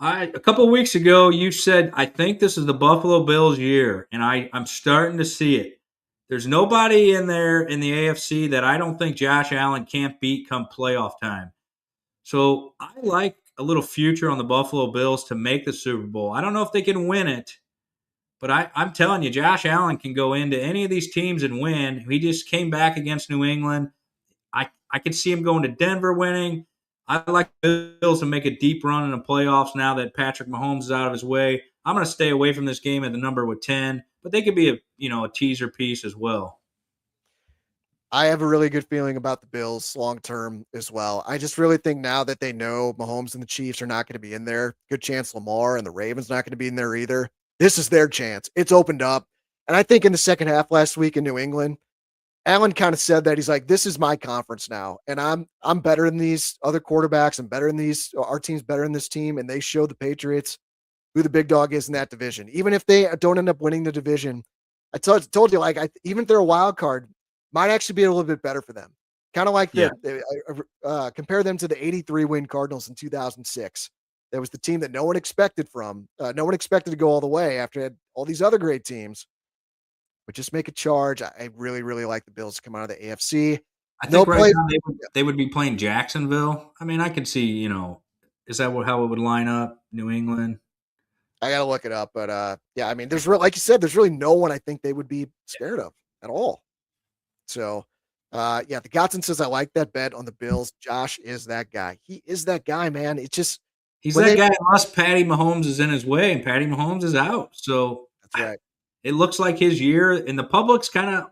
A couple of weeks ago, you said, I think this is the Buffalo Bills year, and I'm starting to see it. There's nobody in there in the AFC that I don't think Josh Allen can't beat come playoff time. So I like a little future on the Buffalo Bills to make the Super Bowl. I don't know if they can win it, but I'm telling you, Josh Allen can go into any of these teams and win. He just came back against New England. I could see him going to Denver winning. I like the Bills to make a deep run in the playoffs now that Patrick Mahomes is out of his way. I'm going to stay away from this game at the number with 10, but they could be a teaser piece as well. I have a really good feeling about the Bills long term as well. I just really think now that they know Mahomes and the Chiefs are not going to be in there, good chance Lamar and the Ravens not going to be in there either. This is their chance. It's opened up. And I think in the second half last week in New England, Allen kind of said that he's like, this is my conference now. And I'm better than these other quarterbacks. I'm better than our team's better than this team. And they showed the Patriots who the big dog is in that division. Even if they don't end up winning the division, I told you, like, even if they're a wild card, might actually be a little bit better for them. Kind of like compare them to the 83 win Cardinals in 2006. That was the team that no one expected from. No one expected to go all the way after all these other great teams. But just make a charge. I really, really like the Bills to come out of the AFC. I think now they would be playing Jacksonville. I mean, I could see, is that how it would line up? New England? I gotta look it up, but yeah, I mean, like you said, there's really no one I think they would be scared of at all. So, yeah, the Godson says I like that bet on the Bills. Josh is that guy. He is that guy, man. It just He's when that they guy unless Patty Mahomes is in his way, and Patty Mahomes is out. So That's right. it looks like his year, and the public's kind of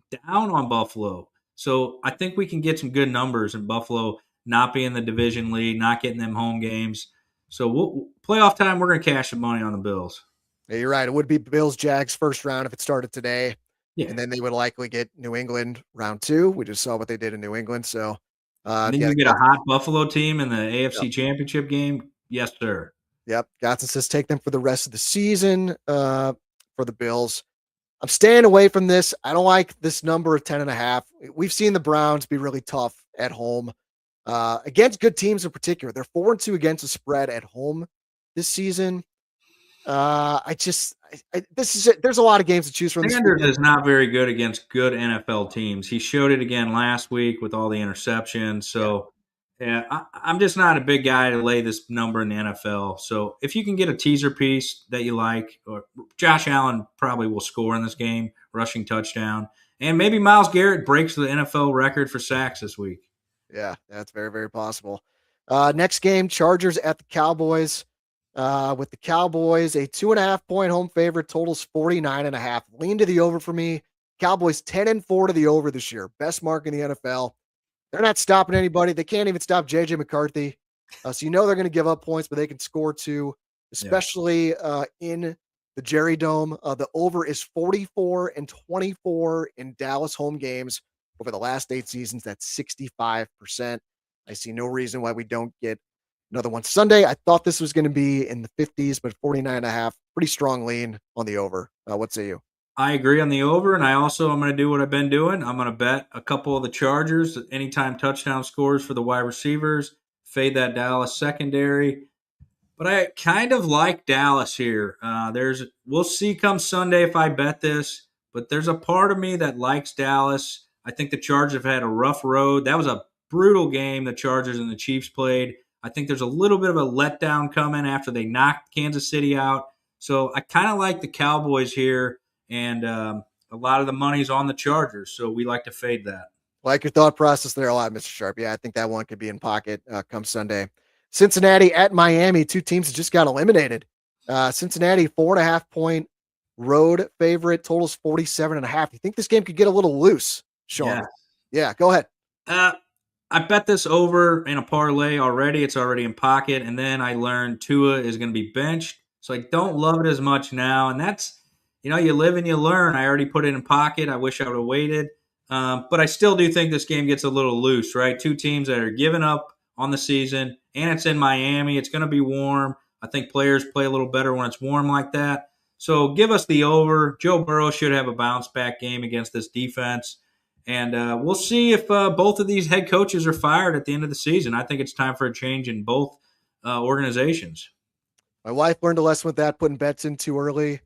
down on Buffalo. So I think we can get some good numbers in Buffalo not being the division lead, not getting them home games. So playoff time, we're going to cash some money on the Bills. Yeah, you're right. It would be Bills Jags first round if it started today. Yeah. And then they would likely get New England round 2. We just saw what they did in New England. So, And then yeah, you get a Godson, hot Buffalo team in the AFC yep, Championship game. Yes, sir. yep. Godson says take them for the rest of the season for the Bills. I'm staying away from this. I don't like this number of 10.5. We've seen the Browns be really tough at home against good teams in particular. They're 4-2 against the spread at home this season. This is it. There's a lot of games to choose from this Sanders weekend. is not very good against good NFL teams. He showed it again last week with all the interceptions. Yeah. So, yeah, I'm just not a big guy to lay this number in the NFL. So, if you can get a teaser piece that you like, or Josh Allen probably will score in this game, rushing touchdown, and maybe Myles Garrett breaks the NFL record for sacks this week. Yeah, that's very, very possible. Next game, Chargers at the Cowboys. With the Cowboys, a 2.5-point home favorite, totals 49.5. Lean to the over for me. Cowboys 10-4 to the over this year. Best mark in the NFL. They're not stopping anybody. They can't even stop JJ McCarthy. So you know they're going to give up points, but they can score too, especially in the Jerry Dome. The over is 44-24 in Dallas home games over the last 8 seasons. That's 65%. I see no reason why we don't get another one Sunday. I thought this was going to be in the 50s, but 49.5, pretty strong lean on the over. What say you? I agree on the over, and I'm going to do what I've been doing. I'm going to bet a couple of the Chargers, anytime touchdown scores for the wide receivers, fade that Dallas secondary. But I kind of like Dallas here. We'll see come Sunday if I bet this, but there's a part of me that likes Dallas. I think the Chargers have had a rough road. That was a brutal game the Chargers and the Chiefs played. I think there's a little bit of a letdown coming after they knocked Kansas City out. So I kind of like the Cowboys here, and a lot of the money's on the Chargers, so we like to fade that. Like your thought process there a lot, Mr. Sharp. Yeah, I think that one could be in pocket come Sunday. Cincinnati at Miami, 2 teams that just got eliminated. Cincinnati, 4.5-point road favorite, totals 47.5. You think this game could get a little loose, Shawn? Yeah, go ahead. I bet this over in a parlay already. It's already in pocket. And then I learned Tua is going to be benched. So I don't love it as much now. And that's, you live and you learn. I already put it in pocket. I wish I would have waited. But I still do think this game gets a little loose, right? 2 teams that are giving up on the season. And it's in Miami. It's going to be warm. I think players play a little better when it's warm like that. So give us the over. Joe Burrow should have a bounce back game against this defense. And we'll see if both of these head coaches are fired at the end of the season. I think it's time for a change in both organizations. My wife learned a lesson with that, putting bets in too early.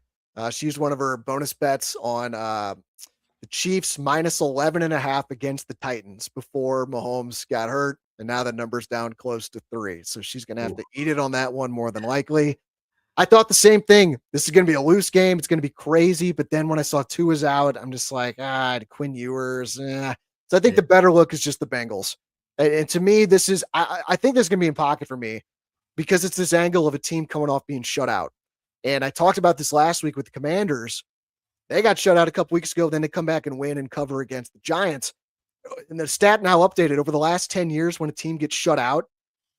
She used one of her bonus bets on the Chiefs minus 11.5 against the Titans before Mahomes got hurt. And now the number's down close to 3. So she's going to have to eat it on that one more than likely. I thought the same thing. This is going to be a loose game. It's going to be crazy. But then when I saw Tua's out, I'm just like, Quinn Ewers. So I think the better look is just the Bengals. And to me, this is, I think this is going to be in pocket for me because it's this angle of a team coming off being shut out. And I talked about this last week with the Commanders. They got shut out a couple weeks ago. Then they come back and win and cover against the Giants. And the stat now updated over the last 10 years when a team gets shut out,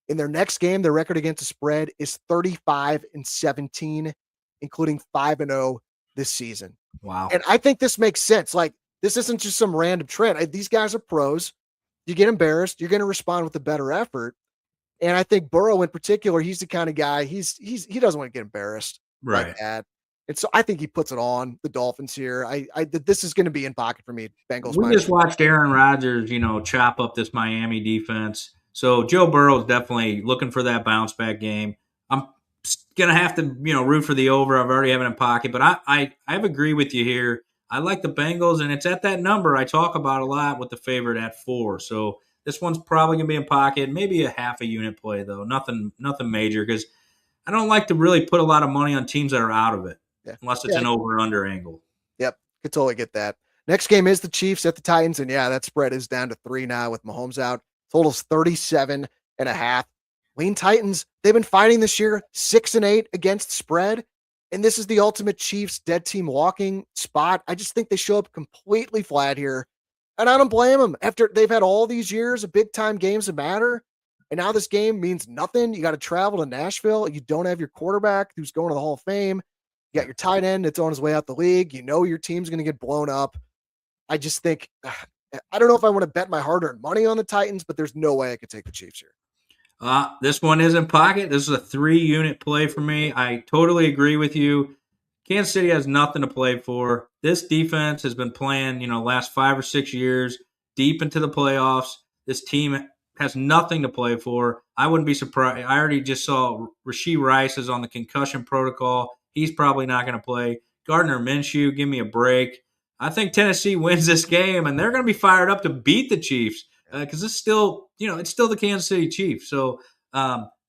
in their next game, their record against the spread is 35-17, including 5-0 this season. Wow. And I think this makes sense. Like, this isn't just some random trend. These guys are pros. You get embarrassed, you're going to respond with a better effort. And I think Burrow in particular, he's the kind of guy, he doesn't want to get embarrassed like that. And so I think he puts it on the Dolphins here. This is going to be in pocket for me. Bengals. We just watched Aaron Rodgers, chop up this Miami defense. So Joe Burrow is definitely looking for that bounce back game. I'm gonna have to, root for the over. I've already have it in pocket, but I agree with you here. I like the Bengals, and it's at that number I talk about a lot with the favorite at 4. So this one's probably gonna be in pocket. Maybe a half a unit play though. Nothing major because I don't like to really put a lot of money on teams that are out of it, Yeah. unless it's Yeah. an over-under angle. Yep. Could totally get that. Next game is the Chiefs at the Titans. And yeah, that spread is down to 3 now with Mahomes out. Total's 37.5. Lean Titans, they've been fighting this year 6-8 against spread. And this is the ultimate Chiefs dead team walking spot. I just think they show up completely flat here. And I don't blame them after they've had all these years of big time games that matter. And now this game means nothing. You got to travel to Nashville. You don't have your quarterback who's going to the Hall of Fame. You got your tight end that's on his way out the league. You know your team's going to get blown up. I just think, I don't know if I want to bet my hard-earned money on the Titans, but there's no way I could take the Chiefs here. This one is in pocket. This is a 3-unit play for me. I totally agree with you. Kansas City has nothing to play for. This defense has been playing, last 5 or 6 years deep into the playoffs. This team has nothing to play for. I wouldn't be surprised. I already just saw Rashee Rice is on the concussion protocol. He's probably not going to play. Gardner Minshew, give me a break. I think Tennessee wins this game, and they're going to be fired up to beat the Chiefs because it's still, it's still the Kansas City Chiefs. So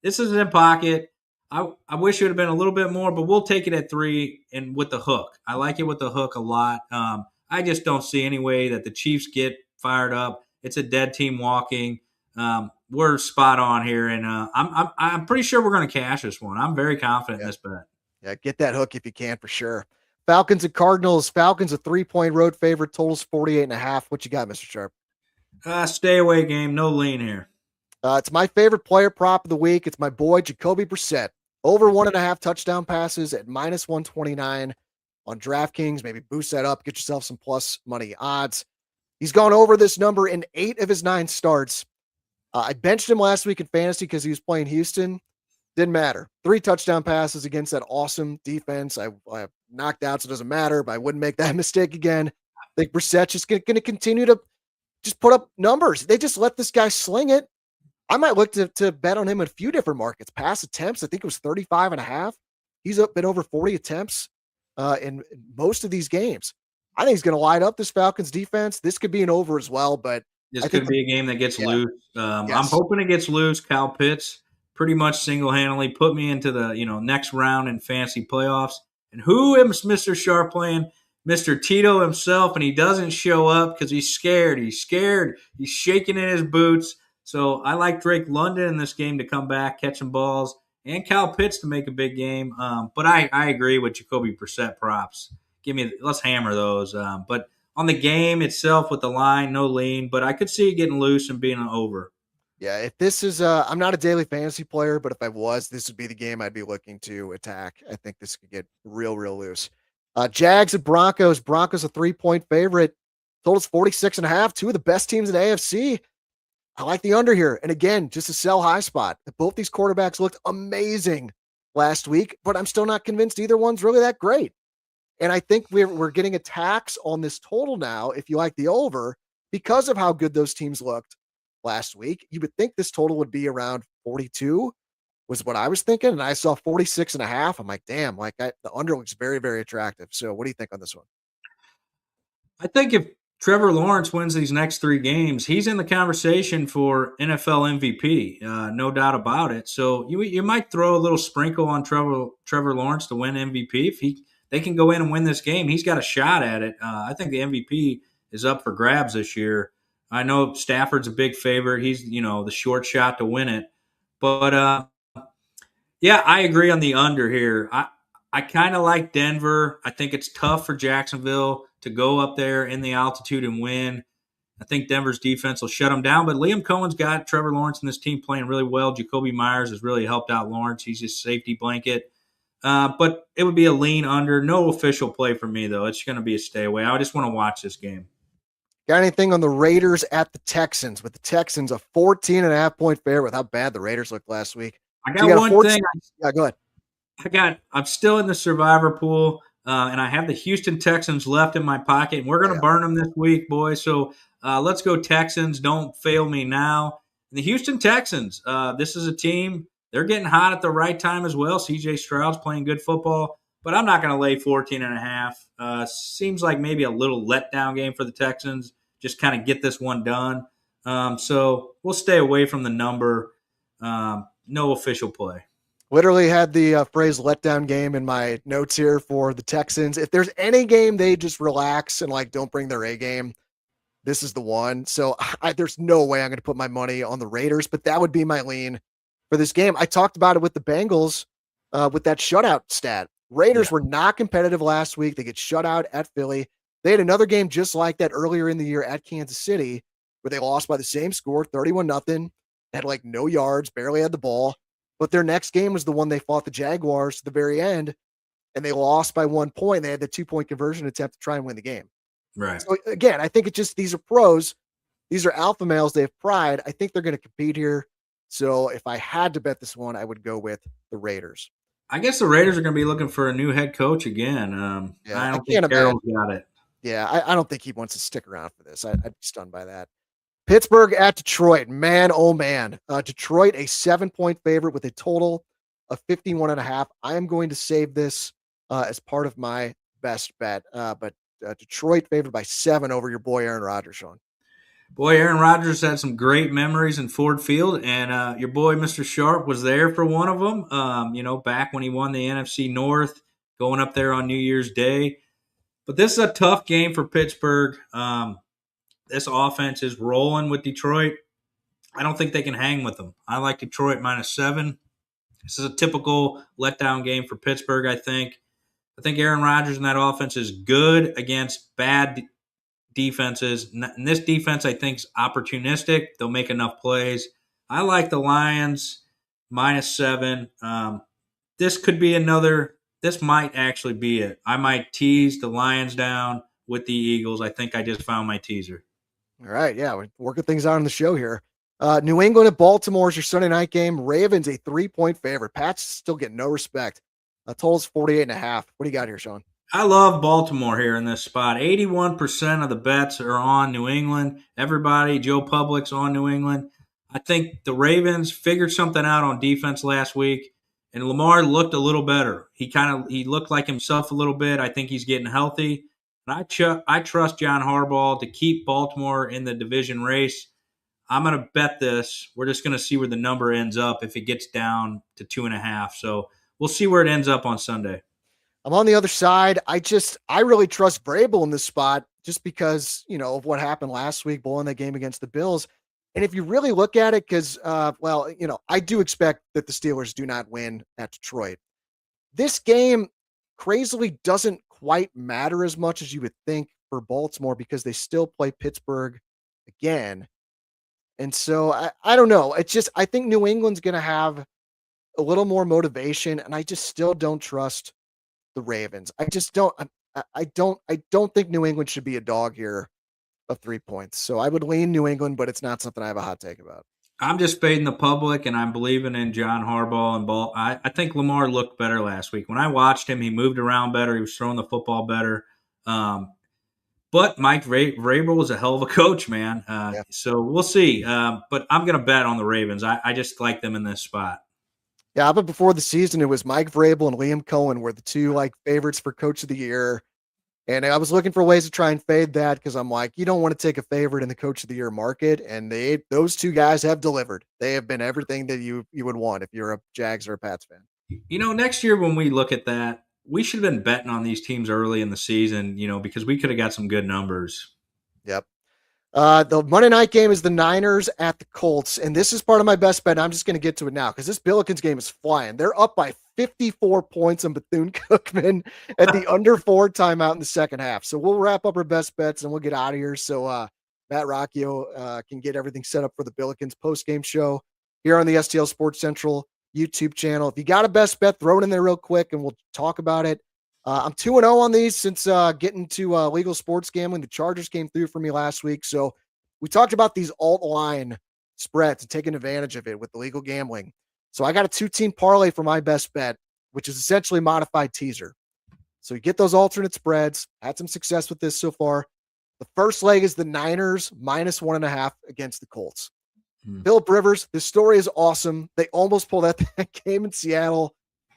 this is in pocket. I wish it would have been a little bit more, but we'll take it at 3 and with the hook. I like it with the hook a lot. I just don't see any way that the Chiefs get fired up. It's a dead team walking. We're spot on here, and I'm pretty sure we're going to cash this one. I'm very confident in this bet. Yeah, get that hook if you can for sure. Falcons and Cardinals. Falcons a 3-point road favorite. Totals 48.5. What you got, Mr. Sharp? Stay away game. No lean here. It's my favorite player prop of the week. It's my boy Jacoby Brissett. Over 1.5 touchdown passes at -129 on DraftKings. Maybe boost that up. Get yourself some plus money odds. He's gone over this number in 8 of his 9 starts. I benched him last week in fantasy because he was playing Houston. Didn't matter. 3 touchdown passes against that awesome defense. I knocked out, so it doesn't matter, but I wouldn't make that mistake again. I think Brissett's just going to continue to just put up numbers. They just let this guy sling it. I might look to bet on him in a few different markets. Pass attempts, I think it was 35.5. He's been over 40 attempts in most of these games. I think he's going to light up this Falcons defense. This could be an over as well, but this could be a game that gets loose. Yes. I'm hoping it gets loose. Kyle Pitts pretty much single-handedly put me into the next round in fantasy playoffs. And who is Mr. Sharp playing? Mr. Tito himself, and he doesn't show up because he's scared. He's scared. He's shaking in his boots. So I like Drake London in this game to come back, catch some balls, and Kyle Pitts to make a big game. But I agree with Jacoby Brissett props. Let's hammer those. But on the game itself with the line, no lean, but I could see it getting loose and being an over. Yeah, if this is I'm not a daily fantasy player, but if I was, this would be the game I'd be looking to attack. I think this could get real loose. Jags and Broncos. Broncos a 3-point favorite. Totals 46.5. 2 of the best teams in the AFC. I like the under here. And again, just a sell high spot. Both these quarterbacks looked amazing last week, but I'm still not convinced either one's really that great. And I think we're getting a tax on this total now, if you like the over, because of how good those teams looked last week. You would think this total would be around 42 was what I was thinking. And I saw 46.5. I'm like, damn, the under looks very, very attractive. So what do you think on this one? I think if Trevor Lawrence wins these next 3 games, he's in the conversation for NFL MVP, no doubt about it. So you might throw a little sprinkle on Trevor Lawrence to win MVP. If they can go in and win this game, he's got a shot at it. I think the MVP is up for grabs this year. I know Stafford's a big favorite. He's the short shot to win it. But yeah, I agree on the under here. I kind of like Denver. I think it's tough for Jacksonville to go up there in the altitude and win. I think Denver's defense will shut them down. But Liam Cohen's got Trevor Lawrence and this team playing really well. Jacoby Myers has really helped out Lawrence. He's his safety blanket. But it would be a lean under. No official play for me, though. It's going to be a stay away. I just want to watch this game. Got anything on the Raiders at the Texans? With the Texans a 14.5-point favorite with how bad the Raiders looked last week. I got one thing. Yeah, go ahead. I'm still in the survivor pool, and I have the Houston Texans left in my pocket, and we're going to burn them this week, boys. So let's go Texans. Don't fail me now. And the Houston Texans, this is a team, they're getting hot at the right time as well. C.J. Stroud's playing good football, but I'm not going to lay 14.5. Seems like maybe a little letdown game for the Texans. Just kind of get this one done. So we'll stay away from the number. No official play. Literally had the phrase letdown game in my notes here for the Texans. If there's any game they just relax and like don't bring their A game, this is the one. So there's no way I'm going to put my money on the Raiders, but that would be my lean for this game. I talked about it with the Bengals with that shutout stat. Raiders were not competitive last week. They get shut out at Philly. They had another game just like that earlier in the year at Kansas City where they lost by the same score, 31-0, had like no yards, barely had the ball. But their next game was the one they fought the Jaguars to the very end, and they lost by 1 point. They had the 2-point conversion attempt to try and win the game. Right. So again, I think these are pros. These are alpha males. They have pride. I think they're going to compete here. So if I had to bet this one, I would go with the Raiders. I guess the Raiders are going to be looking for a new head coach again. I don't think Carroll's got it. Yeah, I don't think he wants to stick around for this. I'd be stunned by that. Pittsburgh at Detroit. Man, oh man. Detroit, a 7-point favorite with a total of 51.5. I am going to save this as part of my best bet. But Detroit favored by 7 over your boy Aaron Rodgers, Shawn. Boy, Aaron Rodgers had some great memories in Ford Field, and your boy Mr. Sharp was there for one of them. Back when he won the NFC North, going up there on New Year's Day. But this is a tough game for Pittsburgh. This offense is rolling with Detroit. I don't think they can hang with them. I like Detroit -7. This is a typical letdown game for Pittsburgh, I think. I think Aaron Rodgers and that offense is good against bad defenses. And this defense, I think, is opportunistic. They'll make enough plays. I like the Lions -7. This could be this might actually be it. I might tease the Lions down with the Eagles. I think I just found my teaser. All right. Yeah. We're working things out on the show here. New England at Baltimore is your Sunday night game. Ravens, a 3-point favorite. Pats still get no respect. Total's 48.5. What do you got here, Shawn? I love Baltimore here in this spot. 81% of the bets are on New England. Everybody, Joe Public's on New England. I think the Ravens figured something out on defense last week, and Lamar looked a little better. He looked like himself a little bit. I think he's getting healthy. And I trust John Harbaugh to keep Baltimore in the division race. I'm going to bet this. We're just going to see where the number ends up if it gets down to 2.5. So we'll see where it ends up on Sunday. I'm on the other side. I really trust Vrabel in this spot just because, of what happened last week, blowing that game against the Bills. And if you really look at it, because, I do expect that the Steelers do not win at Detroit. This game crazily doesn't quite matter as much as you would think for Baltimore because they still play Pittsburgh again. And so I don't know. It's just, I think New England's going to have a little more motivation, and I just still don't trust the Ravens. I just don't. I don't think New England should be a dog here of 3 points. So I would lean New England, but it's not something I have a hot take about. I'm just fading the public, and I'm believing in John Harbaugh and Ball. I think Lamar looked better last week. When I watched him, he moved around better. He was throwing the football better. But Mike Vrabel was a hell of a coach, man. So we'll see. But I'm going to bet on the Ravens. I just like them in this spot. Yeah, but before the season, it was Mike Vrabel and Liam Cohen were the two favorites for Coach of the Year. And I was looking for ways to try and fade that because I'm like, you don't want to take a favorite in the Coach of the Year market. And those two guys have delivered. They have been everything that you would want if you're a Jags or a Pats fan. Next year when we look at that, we should have been betting on these teams early in the season, because we could have got some good numbers. Yep. The Monday night game is the Niners at the Colts, and this is part of my best bet. I'm just going to get to it now because this Billikens game is flying. They're up by 54 points on Bethune-Cookman at the under 4 timeout in the second half. So we'll wrap up our best bets and we'll get out of here so Matt Rocchio can get everything set up for the Billikens post-game show here on the STL Sports Central YouTube channel. If you got a best bet, throw it in there real quick and we'll talk about it. I'm 2-0 on these since getting to legal sports gambling. The Chargers came through for me last week. So we talked about these alt line spreads and taking advantage of it with the legal gambling. So I got a 2-team parlay for my best bet, which is essentially modified teaser. So you get those alternate spreads. Had some success with this so far. The first leg is the Niners -1.5 against the Colts. Philip Rivers, this story is awesome. They almost pulled out that game in Seattle.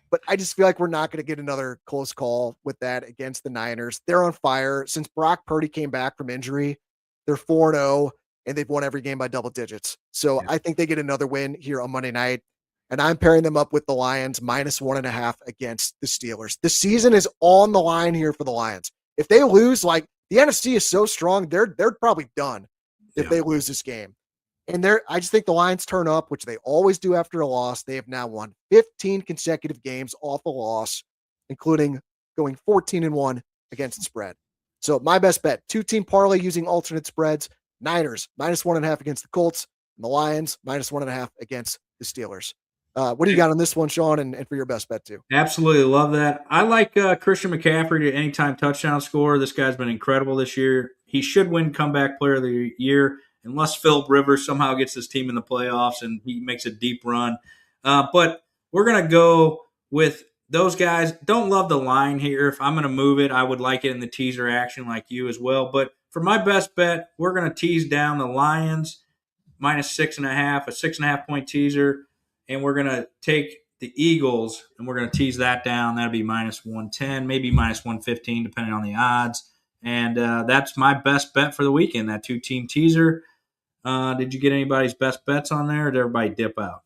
But I just feel like we're not going to get another close call with that against the Niners. They're on fire. Since Brock Purdy came back from injury, they're 4-0, and they've won every game by double digits. So I think they get another win here on Monday night. and I'm pairing them up with the Lions -1.5 against the Steelers. The season is on the line here for the Lions. If they lose, like the NFC is so strong, they're probably done if they lose this game. And I just think the Lions turn up, which they always do after a loss. They have now won 15 consecutive games off a loss, including going 14-1 against the spread. So my best bet, 2-team parlay using alternate spreads, Niners -1.5 against the Colts, and the Lions -1.5 against the Steelers. What do you got on this one, Shawn, and for your best bet too? Absolutely love that. I like Christian McCaffrey to anytime touchdown scorer. This guy's been incredible this year. He should win comeback player of the year unless Philip Rivers somehow gets his team in the playoffs and he makes a deep run. But we're going to go with those guys. Don't love the line here. If I'm going to move it, I would like it in the teaser action like you as well. But for my best bet, we're going to tease down the Lions -6.5, a 6.5 point teaser. And we're going to take the Eagles, and we're going to tease that down. That'll be -110, maybe -115, depending on the odds. And that's my best bet for the weekend, that 2-team teaser. Did you get anybody's best bets on there, or did everybody dip out?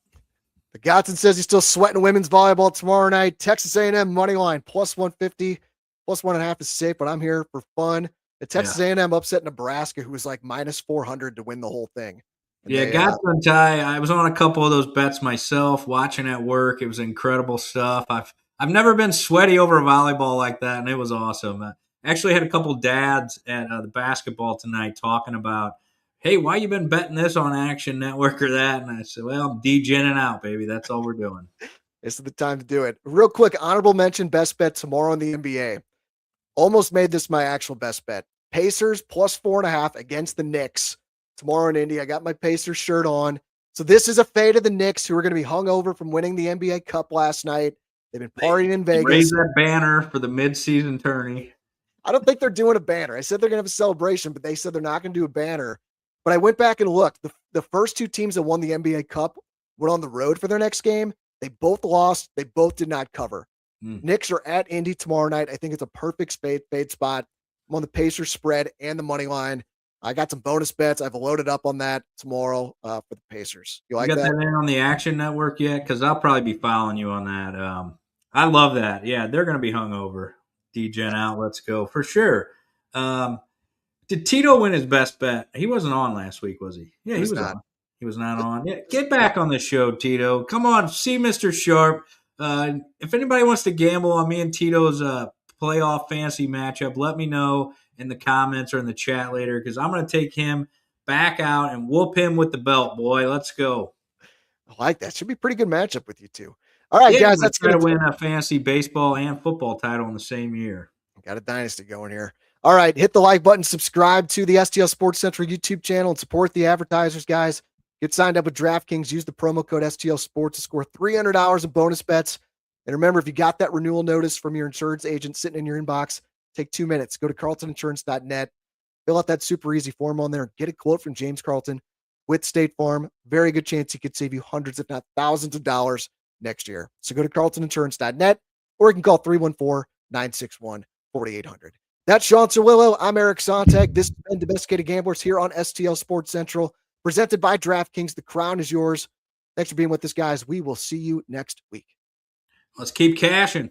The Godson says he's still sweating women's volleyball tomorrow night. Texas A&M money line +150, +1.5 is safe, but I'm here for fun. The Texas A&M upset Nebraska, who was like -400 to win the whole thing. Yeah, Godson Ty. I was on a couple of those bets myself, watching at work. It was incredible stuff. I've never been sweaty over a volleyball like that, and it was awesome. I actually had a couple dads at the basketball tonight talking about, hey, why you been betting this on Action Network or that? And I said, well, I'm degenning out, baby. That's all we're doing. This is the time to do it. Real quick, honorable mention, best bet tomorrow in the NBA. Almost made this my actual best bet. Pacers +4.5 against the Knicks tomorrow in Indy. I got my Pacers shirt on. So this is a fade of the Knicks, who are going to be hungover from winning the NBA Cup last night. They've been partying in Vegas. Raise that banner for the mid-season tourney. I don't think they're doing a banner. I said they're going to have a celebration, but they said they're not going to do a banner. But I went back and looked. The first two teams that won the NBA Cup went on the road for their next game. They both lost. They both did not cover. Knicks are at Indy tomorrow night. I think it's a perfect fade spot. I'm on the Pacers spread and the money line. I got some bonus bets. I've loaded up on that tomorrow for the Pacers. You like got that? In on the Action Network yet? Because I'll probably be following you on that. I love that. Yeah, they're going to be hungover. D-Gen out. Let's go for sure. Did Tito win his best bet? He wasn't on last week, was he? Yeah, he was not on. He was not on. Yeah, get back on the show, Tito. Come on, see Mr. Sharp. If anybody wants to gamble on me and Tito's playoff fantasy matchup, let me know in the comments or in the chat later, because I'm going to take him back out and whoop him with the belt, boy. Let's go. I like that. Should be a pretty good matchup with you two. All right, guys. Let's try to win a fantasy baseball and football title in the same year. Got a dynasty going here. All right, hit the like button, subscribe to the STL Sports Central YouTube channel, and support the advertisers, guys. Get signed up with DraftKings. Use the promo code STL Sports to score $300 in bonus bets. And remember, if you got that renewal notice from your insurance agent sitting in your inbox, take 2 minutes. Go to carltoninsurance.net. Fill out that super easy form on there and get a quote from James Carlton with State Farm. Very good chance he could save you hundreds, if not thousands of dollars next year. So go to carltoninsurance.net, or you can call 314-961-4800. That's Shawn Surwillo. I'm Eric Sontag. This has been Domesticated Gamblers here on STL Sports Central, presented by DraftKings. The crown is yours. Thanks for being with us, guys. We will see you next week. Let's keep cashing.